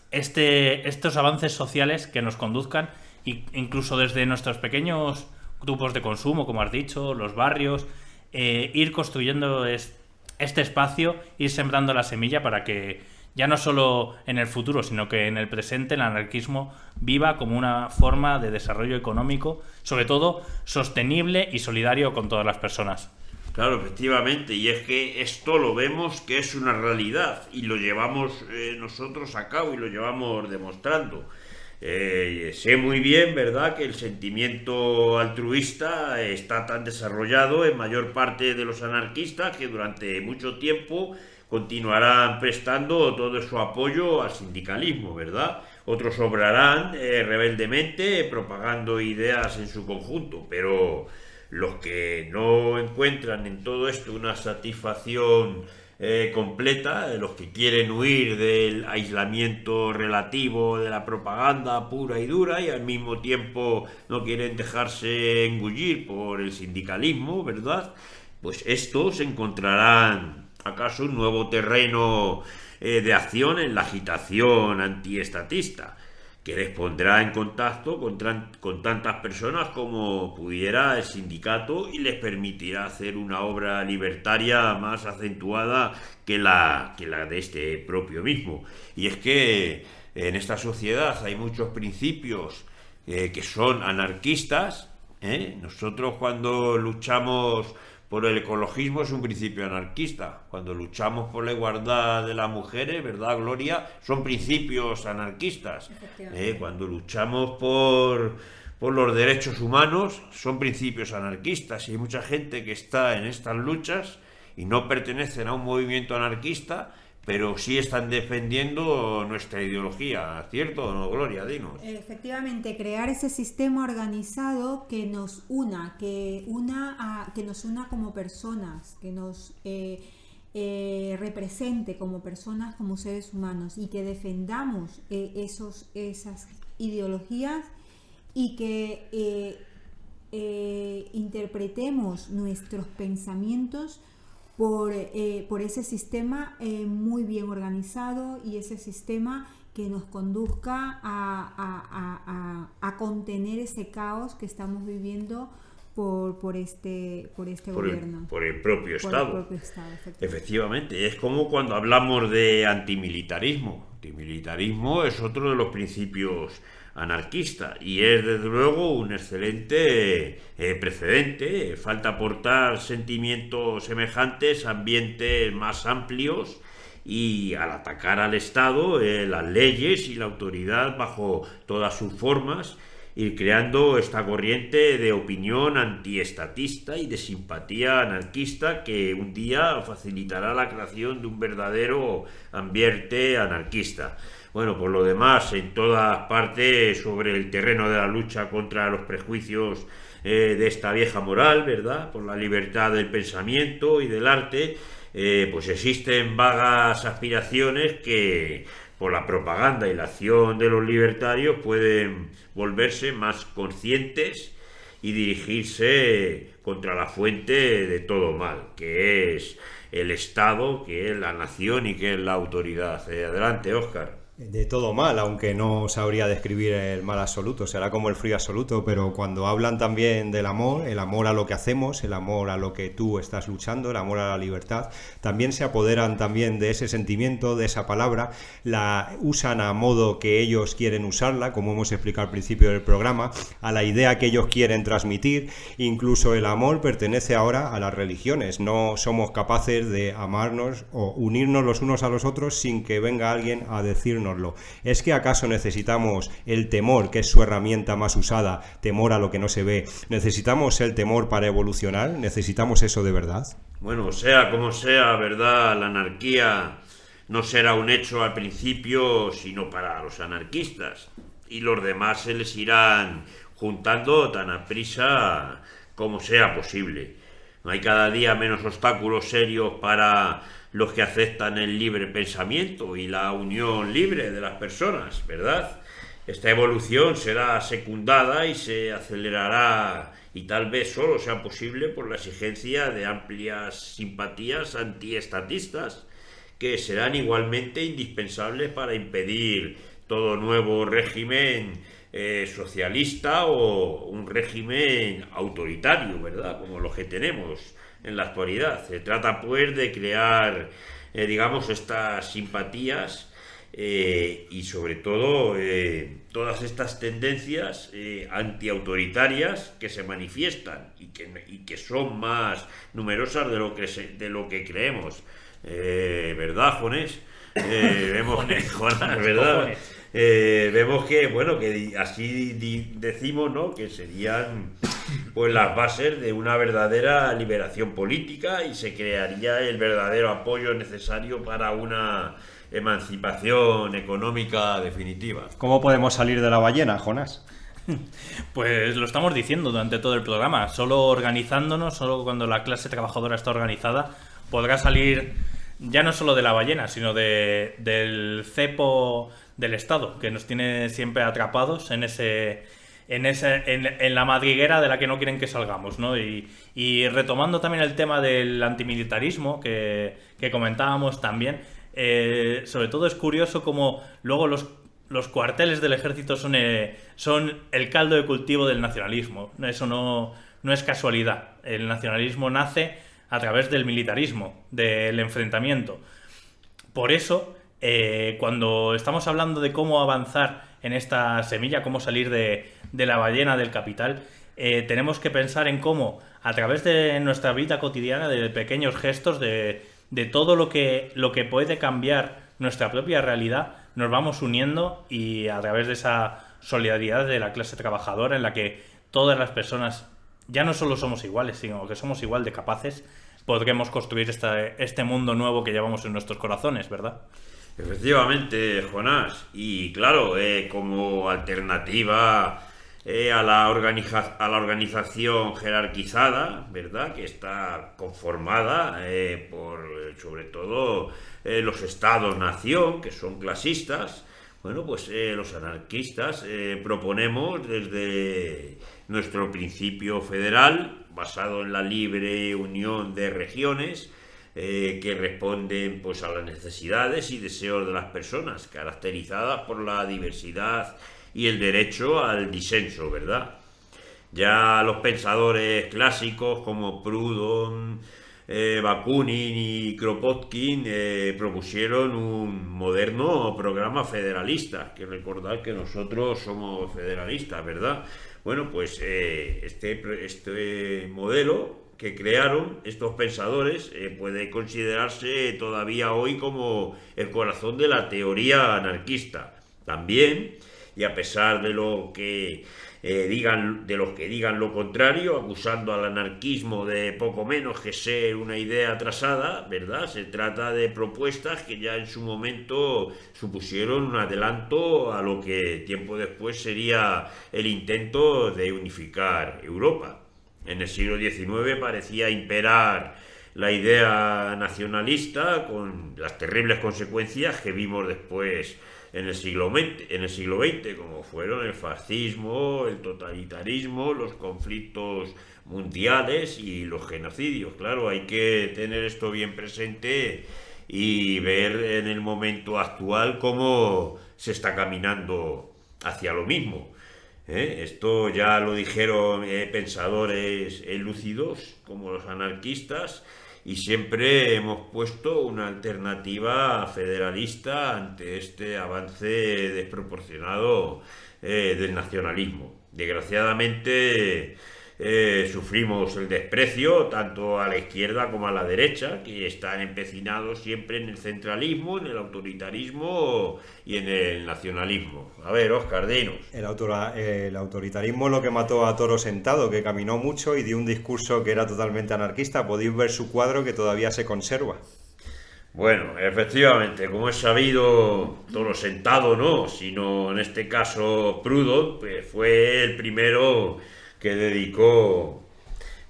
estos avances sociales que nos conduzcan, incluso desde nuestros pequeños grupos de consumo, como has dicho, los barrios, ir construyendo este espacio, ir sembrando la semilla para que ya no solo en el futuro, sino que en el presente el anarquismo viva como una forma de desarrollo económico, sobre todo sostenible y solidario con todas las personas. Claro, efectivamente, y es que esto lo vemos que es una realidad y lo llevamos nosotros a cabo y lo llevamos demostrando. Sé muy bien, ¿verdad?, que el sentimiento altruista está tan desarrollado en mayor parte de los anarquistas que durante mucho tiempo continuarán prestando todo su apoyo al sindicalismo, ¿verdad? Otros obrarán rebeldemente propagando ideas en su conjunto, pero los que no encuentran en todo esto una satisfacción completa, los que quieren huir del aislamiento relativo de la propaganda pura y dura y al mismo tiempo no quieren dejarse engullir por el sindicalismo, ¿verdad? Pues estos encontrarán acaso un nuevo terreno de acción en la agitación antiestatista, que les pondrá en contacto con tantas personas como pudiera el sindicato y les permitirá hacer una obra libertaria más acentuada que la de este propio mismo. Y es que en esta sociedad hay muchos principios que son anarquistas. Nosotros cuando luchamos por el ecologismo es un principio anarquista. Cuando luchamos por la igualdad de las mujeres, ¿verdad, Gloria?, son principios anarquistas. Cuando luchamos por los derechos humanos, son principios anarquistas. Y hay mucha gente que está en estas luchas y no pertenecen a un movimiento anarquista, pero sí están defendiendo nuestra ideología, ¿cierto o no, Gloria? Dinos. Efectivamente, crear ese sistema organizado que nos una, que nos una como personas, que nos represente como personas, como seres humanos, y que defendamos esas ideologías y que interpretemos nuestros pensamientos por ese sistema muy bien organizado, y ese sistema que nos conduzca a contener ese caos que estamos viviendo por este gobierno. Por el propio Estado. El propio Estado, Efectivamente, es como cuando hablamos de antimilitarismo. Antimilitarismo es otro de los principios anarquistas y es desde luego un excelente precedente. Falta aportar sentimientos semejantes a ambientes más amplios y al atacar al Estado, las leyes y la autoridad bajo todas sus formas, ir creando esta corriente de opinión antiestatista y de simpatía anarquista que un día facilitará la creación de un verdadero ambiente anarquista. Bueno, por lo demás, en todas partes sobre el terreno de la lucha contra los prejuicios de esta vieja moral, ¿verdad?, por la libertad del pensamiento y del arte, pues existen vagas aspiraciones que por la propaganda y la acción de los libertarios pueden volverse más conscientes y dirigirse contra la fuente de todo mal, que es el Estado, que es la nación y que es la autoridad. Adelante, Óscar. De todo mal, aunque no sabría describir el mal absoluto, será como el frío absoluto, pero cuando hablan también del amor, el amor a lo que hacemos, el amor a lo que tú estás luchando, el amor a la libertad, también se apoderan también de ese sentimiento, de esa palabra, la usan a modo que ellos quieren usarla, como hemos explicado al principio del programa, a la idea que ellos quieren transmitir. Incluso el amor pertenece ahora a las religiones, no somos capaces de amarnos o unirnos los unos a los otros sin que venga alguien a decirnos. ¿Es que acaso necesitamos el temor, que es su herramienta más usada, temor a lo que no se ve? ¿Necesitamos el temor para evolucionar? ¿Necesitamos eso de verdad? Bueno, sea como sea, ¿verdad? La anarquía no será un hecho al principio, sino para los anarquistas. Y los demás se les irán juntando tan aprisa como sea posible. No hay cada día menos obstáculos serios para los que aceptan el libre pensamiento y la unión libre de las personas, ¿verdad? Esta evolución será secundada y se acelerará, y tal vez solo sea posible por la exigencia de amplias simpatías antiestatistas, que serán igualmente indispensables para impedir todo nuevo régimen socialista o un régimen autoritario, ¿verdad?, como los que tenemos en la actualidad. Se trata pues de crear digamos estas simpatías y sobre todo todas estas tendencias antiautoritarias que se manifiestan y que son más numerosas de lo que creemos, ¿verdad, Jonés? Vemos que Jonás, ¿verdad? Vemos que, bueno, que así decimos, ¿no?, que serían pues las bases de una verdadera liberación política y se crearía el verdadero apoyo necesario para una emancipación económica definitiva. ¿Cómo podemos salir de la ballena, Jonás? Pues lo estamos diciendo durante todo el programa. Solo organizándonos, solo cuando la clase trabajadora está organizada, podrá salir ya no solo de la ballena, sino del cepo del Estado, que nos tiene siempre atrapados en la madriguera de la que no quieren que salgamos, ¿no? Y retomando también el tema del antimilitarismo que comentábamos también, sobre todo es curioso como luego los cuarteles del ejército son el caldo de cultivo del nacionalismo. Eso no es casualidad. El nacionalismo nace a través del militarismo, del enfrentamiento. Por eso, cuando estamos hablando de cómo avanzar en esta semilla, cómo salir de la ballena del capital, tenemos que pensar en cómo, a través de nuestra vida cotidiana, de pequeños gestos, de todo lo que puede cambiar nuestra propia realidad, nos vamos uniendo, y a través de esa solidaridad de la clase trabajadora, en la que todas las personas ya no solo somos iguales, sino que somos igual de capaces, podremos construir este mundo nuevo que llevamos en nuestros corazones, ¿verdad? Efectivamente, Jonás. Y claro, como alternativa a la organización jerarquizada, ¿verdad?, que está conformada por, sobre todo, los estados-nación, que son clasistas. Bueno, pues los anarquistas proponemos desde nuestro principio federal, basado en la libre unión de regiones, que responden pues a las necesidades y deseos de las personas, caracterizadas por la diversidad y el derecho al disenso, ¿verdad? Ya los pensadores clásicos como Proudhon, Bakunin y Kropotkin propusieron un moderno programa federalista, que recordad que nosotros somos federalistas, ¿verdad? Bueno, pues este modelo que crearon estos pensadores puede considerarse todavía hoy como el corazón de la teoría anarquista. También, y a pesar de lo que los que digan lo contrario, acusando al anarquismo de poco menos que ser una idea atrasada, ¿verdad? Se trata de propuestas que ya en su momento supusieron un adelanto a lo que tiempo después sería el intento de unificar Europa. En el siglo XIX parecía imperar la idea nacionalista, con las terribles consecuencias que vimos después en el siglo XX, como fueron el fascismo, el totalitarismo, los conflictos mundiales y los genocidios. Claro, hay que tener esto bien presente y ver en el momento actual cómo se está caminando hacia lo mismo. Esto ya lo dijeron pensadores lúcidos como los anarquistas, y siempre hemos puesto una alternativa federalista ante este avance desproporcionado del nacionalismo. Desgraciadamente sufrimos el desprecio tanto a la izquierda como a la derecha, que están empecinados siempre en el centralismo, en el autoritarismo y en el nacionalismo. A ver, Óscar, dinos. El autoritarismo es lo que mató a Toro Sentado, que caminó mucho y dio un discurso que era totalmente anarquista. Podéis ver su cuadro, que todavía se conserva. Bueno, efectivamente, como es sabido, Toro Sentado no, sino en este caso Proudhon, pues fue el primero que dedicó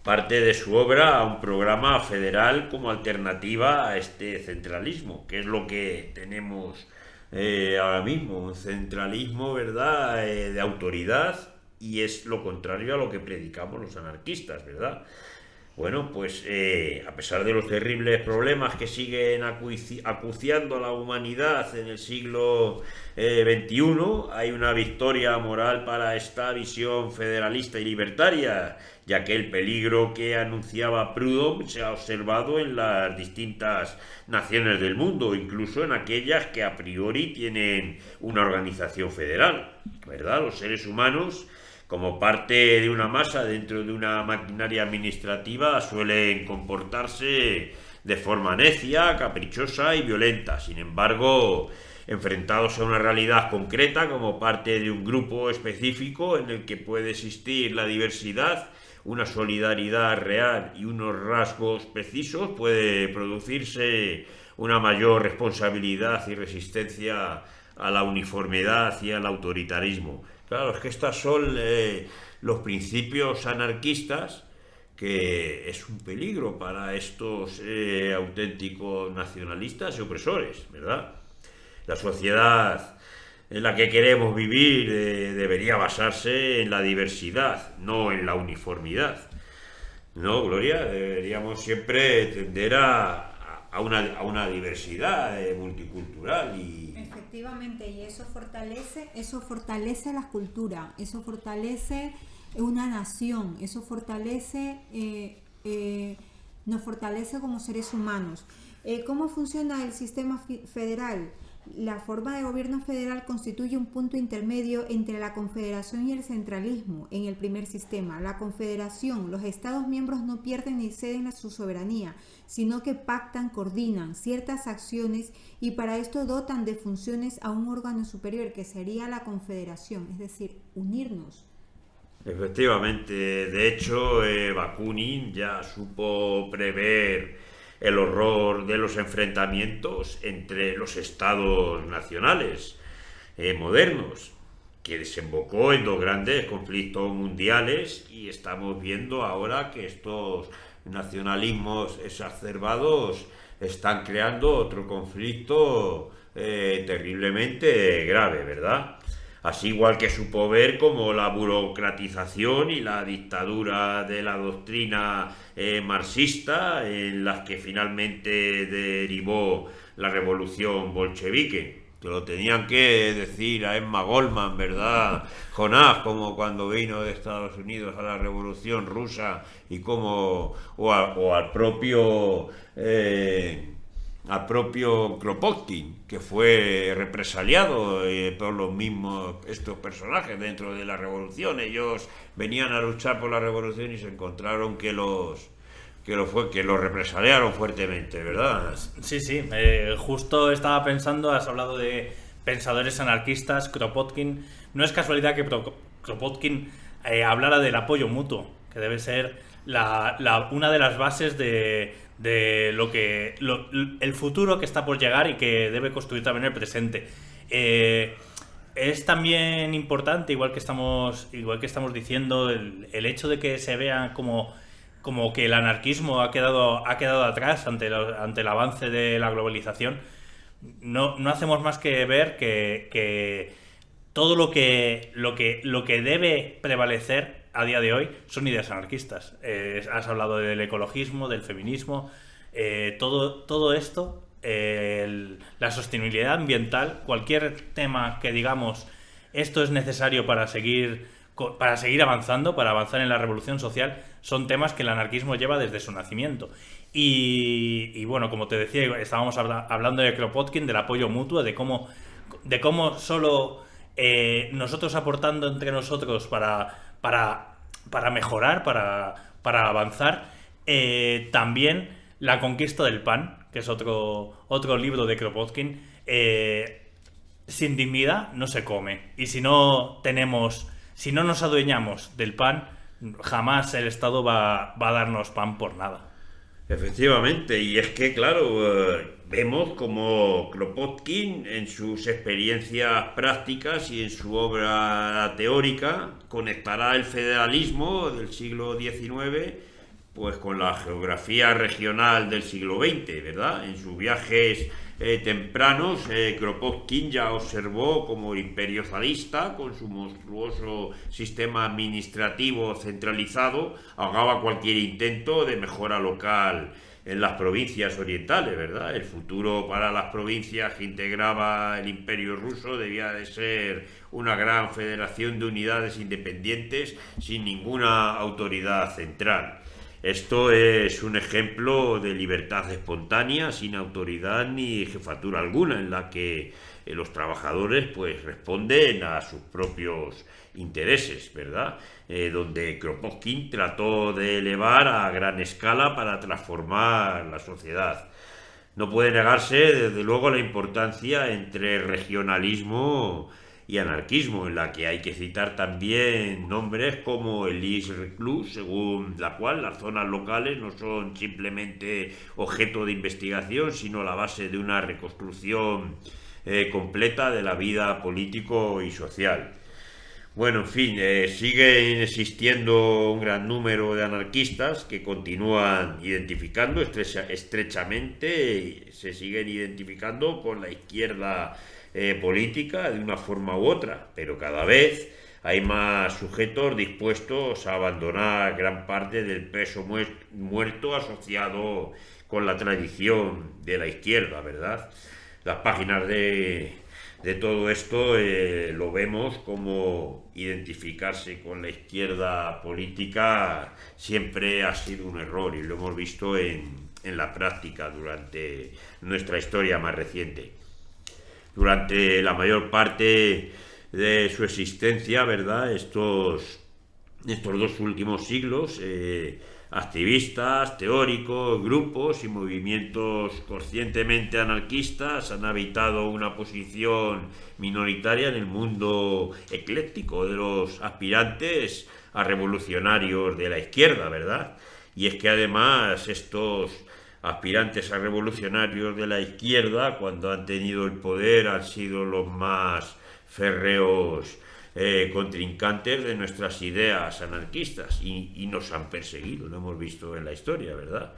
parte de su obra a un programa federal como alternativa a este centralismo, que es lo que tenemos ahora mismo, un centralismo, ¿verdad?, de autoridad, y es lo contrario a lo que predicamos los anarquistas, ¿verdad? Bueno, pues a pesar de los terribles problemas que siguen acuciando a la humanidad en el siglo XXI, hay una victoria moral para esta visión federalista y libertaria, ya que el peligro que anunciaba Proudhon se ha observado en las distintas naciones del mundo, incluso en aquellas que a priori tienen una organización federal, ¿verdad? Los seres humanos, como parte de una masa dentro de una maquinaria administrativa, suelen comportarse de forma necia, caprichosa y violenta. Sin embargo, enfrentados a una realidad concreta como parte de un grupo específico en el que puede existir la diversidad, una solidaridad real y unos rasgos precisos, puede producirse una mayor responsabilidad y resistencia a la uniformidad y al autoritarismo. Claro, es que estos son los principios anarquistas, que es un peligro para estos auténticos nacionalistas y opresores, ¿verdad? La sociedad en la que queremos vivir debería basarse en la diversidad, no en la uniformidad. ¿No, Gloria? Deberíamos siempre tender a una diversidad multicultural y... Efectivamente, y eso fortalece la cultura, eso fortalece una nación, eso fortalece, nos fortalece como seres humanos. ¿Cómo funciona el sistema federal? La forma de gobierno federal constituye un punto intermedio entre la confederación y el centralismo en el primer sistema. La confederación, los estados miembros no pierden ni ceden a su soberanía, sino que pactan, coordinan ciertas acciones y para esto dotan de funciones a un órgano superior que sería la confederación, es decir, unirnos. Efectivamente, de hecho, Bakunin ya supo prever el horror de los enfrentamientos entre los estados nacionales modernos, que desembocó en dos grandes conflictos mundiales, y estamos viendo ahora que estos nacionalismos exacerbados están creando otro conflicto terriblemente grave, ¿verdad? Así igual que supo ver cómo la burocratización y la dictadura de la doctrina marxista, en las que finalmente derivó la revolución bolchevique. Te lo tenían que decir a Emma Goldman, ¿verdad? Jonás, como cuando vino de Estados Unidos a la Revolución Rusa y como o al propio Kropotkin, que fue represaliado por los mismos estos personajes dentro de la revolución. Ellos venían a luchar por la revolución y se encontraron que los represaliaron fuertemente, ¿verdad? Sí, justo estaba pensando, has hablado de pensadores anarquistas, Kropotkin. No es casualidad que Kropotkin hablara del apoyo mutuo, que debe ser una de las bases de el futuro que está por llegar y que debe construir también el presente. Es también importante, igual que estamos diciendo, el hecho de que se vea como que el anarquismo ha quedado atrás ante el avance de la globalización. No hacemos más que ver que todo lo que debe prevalecer a día de hoy son ideas anarquistas. Has hablado del ecologismo, del feminismo, todo esto, la sostenibilidad ambiental, cualquier tema que digamos esto es necesario para seguir avanzando, para avanzar en la revolución social, son temas que el anarquismo lleva desde su nacimiento. Y bueno, como te decía, estábamos hablando de Kropotkin, del apoyo mutuo, de cómo solo nosotros aportando entre nosotros para mejorar, para avanzar. También La conquista del pan, que es otro libro de Kropotkin. Sin dignidad no se come. Y si no nos adueñamos del pan, jamás el Estado va a darnos pan por nada. Efectivamente, y es que, claro, vemos como Kropotkin, en sus experiencias prácticas y en su obra teórica, conectará el federalismo del siglo XIX pues con la geografía regional del siglo XX, ¿verdad? En sus viajes tempranos, Kropotkin ya observó como el imperio zarista, con su monstruoso sistema administrativo centralizado, ahogaba cualquier intento de mejora local en las provincias orientales, ¿verdad? El futuro para las provincias que integraba el imperio ruso debía de ser una gran federación de unidades independientes sin ninguna autoridad central. Esto es un ejemplo de libertad espontánea, sin autoridad ni jefatura alguna, en la que los trabajadores pues responden a sus propios intereses, ¿verdad? Donde Kropotkin trató de elevar a gran escala para transformar la sociedad. No puede negarse, desde luego, la importancia entre regionalismo y anarquismo, en la que hay que citar también nombres como Elie Reclus, según la cual las zonas locales no son simplemente objeto de investigación, sino la base de una reconstrucción completa de la vida político y social. Bueno, en fin, siguen existiendo un gran número de anarquistas que continúan identificando estrechamente, se siguen identificando con la izquierda política de una forma u otra, pero cada vez hay más sujetos dispuestos a abandonar gran parte del peso muerto asociado con la tradición de la izquierda, ¿verdad? Las páginas de todo esto lo vemos como identificarse con la izquierda política siempre ha sido un error, y lo hemos visto en la práctica durante nuestra historia más reciente. Durante la mayor parte de su existencia, ¿verdad? Estos 2 últimos siglos, activistas, teóricos, grupos y movimientos conscientemente anarquistas han habitado una posición minoritaria en el mundo ecléctico de los aspirantes a revolucionarios de la izquierda, ¿verdad? Y es que además estos aspirantes a revolucionarios de la izquierda, cuando han tenido el poder, han sido los más férreos contrincantes de nuestras ideas anarquistas y nos han perseguido, lo hemos visto en la historia, ¿verdad?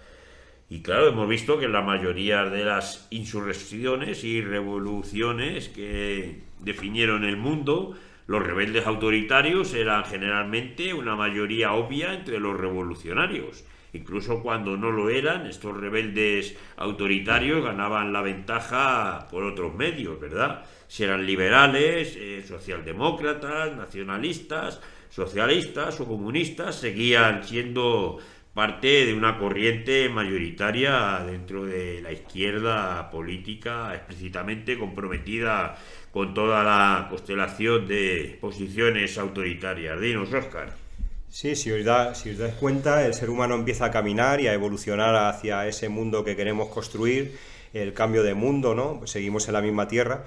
Y claro, hemos visto que la mayoría de las insurrecciones y revoluciones que definieron el mundo Los rebeldes autoritarios eran generalmente una mayoría obvia entre los revolucionarios. Incluso cuando no lo eran, estos rebeldes autoritarios ganaban la ventaja por otros medios, ¿verdad? Si eran liberales, socialdemócratas, nacionalistas, socialistas o comunistas, seguían siendo parte de una corriente mayoritaria dentro de la izquierda política explícitamente comprometida con toda la constelación de posiciones autoritarias. Dinos, Óscar. Sí, si os dais cuenta, el ser humano empieza a caminar y a evolucionar hacia ese mundo que queremos construir, el cambio de mundo, ¿no? Pues seguimos en la misma tierra.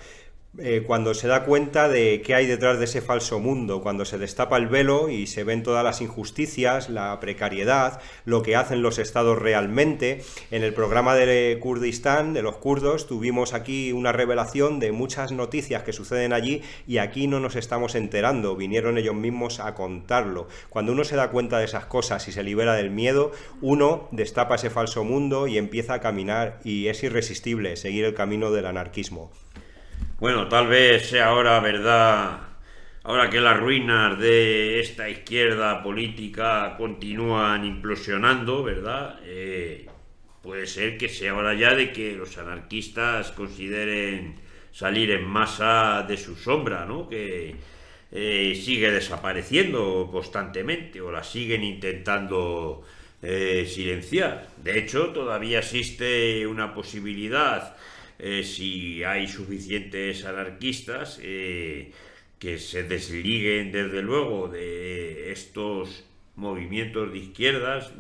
Cuando se da cuenta de qué hay detrás de ese falso mundo, cuando se destapa el velo y se ven todas las injusticias, la precariedad, lo que hacen los estados realmente. En el programa de Kurdistán, de los kurdos, tuvimos aquí una revelación de muchas noticias que suceden allí y aquí no nos estamos enterando, vinieron ellos mismos a contarlo. Cuando uno se da cuenta de esas cosas y se libera del miedo, uno destapa ese falso mundo y empieza a caminar y es irresistible seguir el camino del anarquismo. Bueno, tal vez sea ahora verdad, ahora que las ruinas de esta izquierda política continúan implosionando, ¿verdad? Puede ser que sea hora ya de que los anarquistas consideren salir en masa de su sombra, ¿no? Que sigue desapareciendo constantemente o la siguen intentando silenciar. De hecho, todavía existe una posibilidad. Si hay suficientes anarquistas que se desliguen desde luego de estos movimientos de izquierdas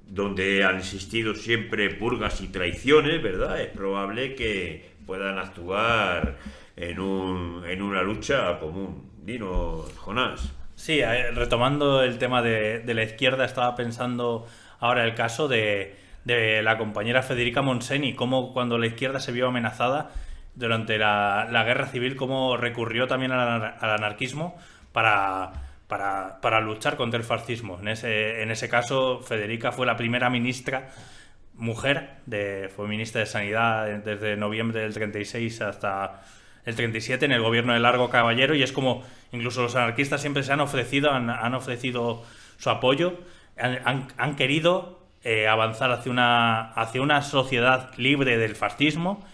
donde han existido siempre purgas y traiciones, ¿verdad? Es probable que puedan actuar en una lucha común. Dinos, Jonás. Sí, retomando el tema de la izquierda, estaba pensando ahora el caso de la compañera Federica Montseny, cómo cuando la izquierda se vio amenazada durante la guerra civil, cómo recurrió también al anarquismo para luchar contra el fascismo. En ese caso, Federica fue la primera ministra mujer, fue ministra de Sanidad desde noviembre del 36 hasta el 37 en el gobierno de Largo Caballero, y es como incluso los anarquistas siempre se han ofrecido su apoyo, han querido avanzar hacia una sociedad libre del fascismo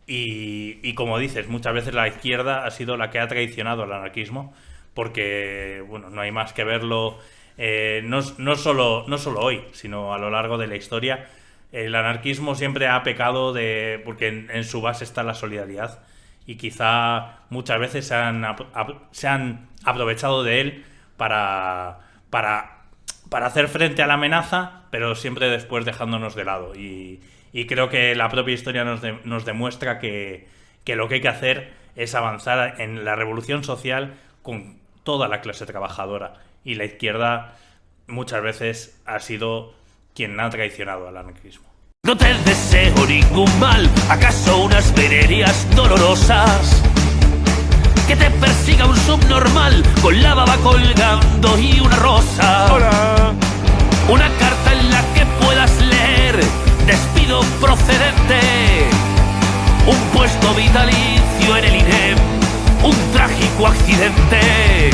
y como dices, muchas veces la izquierda ha sido la que ha traicionado al anarquismo porque, bueno, no hay más que verlo, no solo hoy, sino a lo largo de la historia. El anarquismo siempre ha pecado porque en su base está la solidaridad y quizá muchas veces se han aprovechado de él para hacer frente a la amenaza, pero siempre después dejándonos de lado. Y creo que la propia historia nos demuestra que lo que hay que hacer es avanzar en la revolución social con toda la clase trabajadora. Y la izquierda muchas veces ha sido quien ha traicionado al anarquismo. No te deseo ningún mal, ¿acaso unas venerias dolorosas? Que te persiga un subnormal con la baba colgando y una rosa. Hola. Una carta en la que puedas leer despido procedente, un puesto vitalicio en el INEM, un trágico accidente.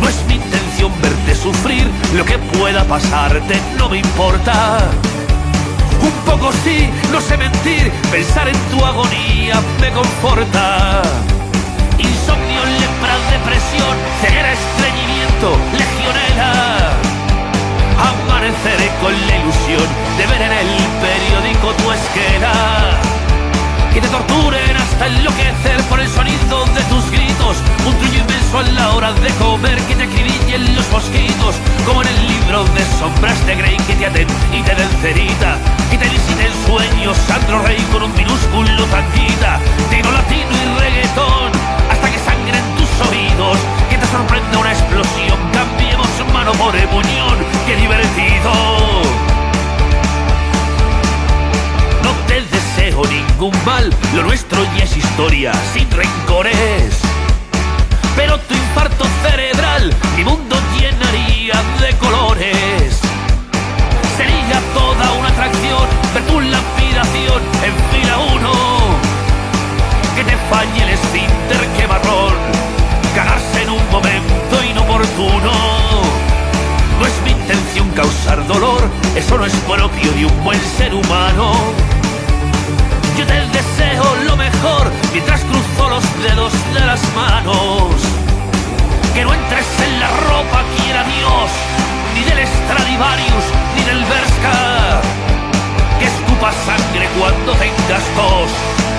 No es mi intención verte sufrir, lo que pueda pasarte no me importa. Un poco sí, no sé mentir, pensar en tu agonía me conforta. Insomnio, lepra, depresión, ceguera, estreñimiento, legionela. Amaneceré con la ilusión de ver en el periódico tu esquela. Que te torturen hasta enloquecer por el sonido de tus gritos. Un trullo inmenso a la hora de comer, que te acribillen los mosquitos, como en el libro de sombras de Grey, que te aten y te den cerita, que te visiten sueños Sandro Rey con un minúsculo tanguita, tiro latino y reggaetón, hasta que sangren tus oídos, que te sorprenda una explosión, cambiemos mano por muñón, qué divertido. No te deseo ningún mal, lo nuestro ya es historia, sin rencores. Pero tu infarto cerebral, mi mundo llenaría de colores. Sería toda una atracción ver tu lapidación en fila 1. Que te falle el esfínter, que marrón. causar dolor, eso no es propio de un buen ser humano. Yo te deseo lo mejor mientras cruzo los dedos de las manos. Que no entres en la ropa, quiera Dios, ni del Stradivarius, ni del Bershka. Que escupas sangre cuando tengas tos,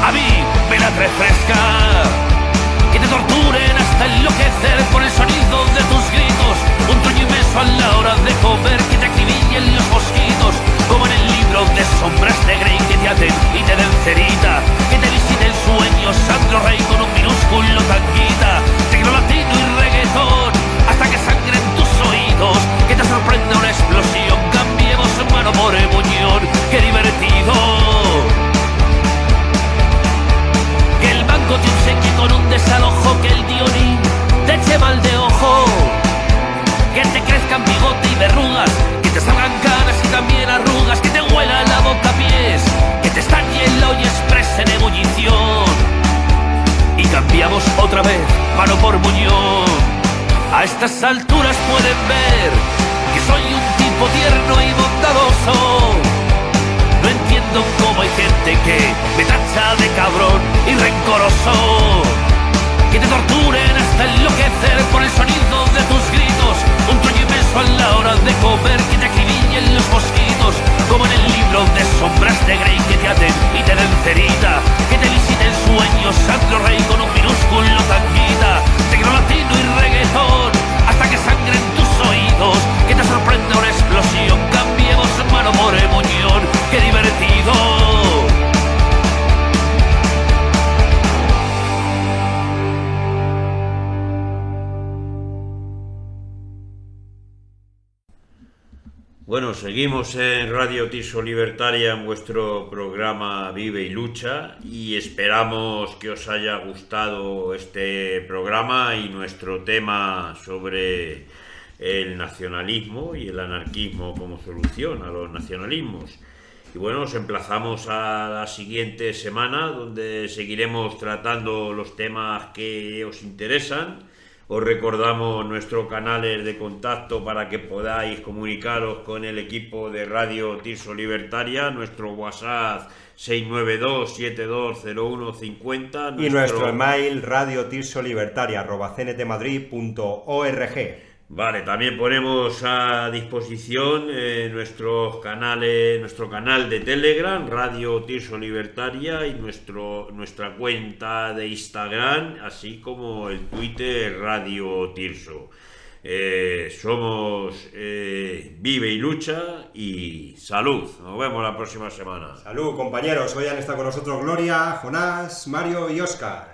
a mí me la trae fresca. Que te torturen hasta enloquecer por el sonido de tus gritos, un truño inmenso a la hora de comer, que te acribillen los mosquitos, como en el libro de Sombras de Grey, que te aten y te den cerita. Que te visite el sueño Sandro Rey con un minúsculo tanguita, tecno latino y reggaetón, hasta que sangren tus oídos. Que te sorprenda una explosión, cambiemos mano por muñón, qué divertido. Que el banco te obsequie con un desalojo, que el Dioní te eche mal de ojo. Que te crezcan bigote y verrugas, que te salgan canas y también arrugas. Que te huela la boca a pies, que te estalle el olla express en ebullición. Y cambiamos otra vez, mano por muñón. A estas alturas pueden ver que soy un tipo tierno y bondadoso. No entiendo cómo hay gente que me tacha de cabrón y rencoroso. Que te torturen hasta enloquecer por el sonido de tus gritos, un truño inmenso a la hora de comer, que te acribillen los mosquitos, como en el libro de Sombras de Grey, que te aten y te den cerita. Que te visite el sueño Sandro Rey con un minúsculo tanguita, tecno latino y reggaetón, hasta que sangren tus oídos. Que te sorprenda una explosión, cambiemos mano por muñón, qué divertido. Bueno, seguimos en Radio Tirso Libertaria en vuestro programa Vive y Lucha, y esperamos que os haya gustado este programa y nuestro tema sobre el nacionalismo y el anarquismo como solución a los nacionalismos. Y bueno, os emplazamos a la siguiente semana, donde seguiremos tratando los temas que os interesan. Os recordamos nuestros canales de contacto para que podáis comunicaros con el equipo de Radio Tirso Libertaria, nuestro WhatsApp 692-720150 y nuestro email radiotirsolibertaria@cntmadrid.org. Vale, también ponemos a disposición nuestro canal de Telegram, Radio Tirso Libertaria, y nuestra cuenta de Instagram, así como el Twitter Radio Tirso. Somos Vive y Lucha y salud. Nos vemos la próxima semana. Salud, compañeros. Hoy han estado con nosotros Gloria, Jonás, Mario y Óscar.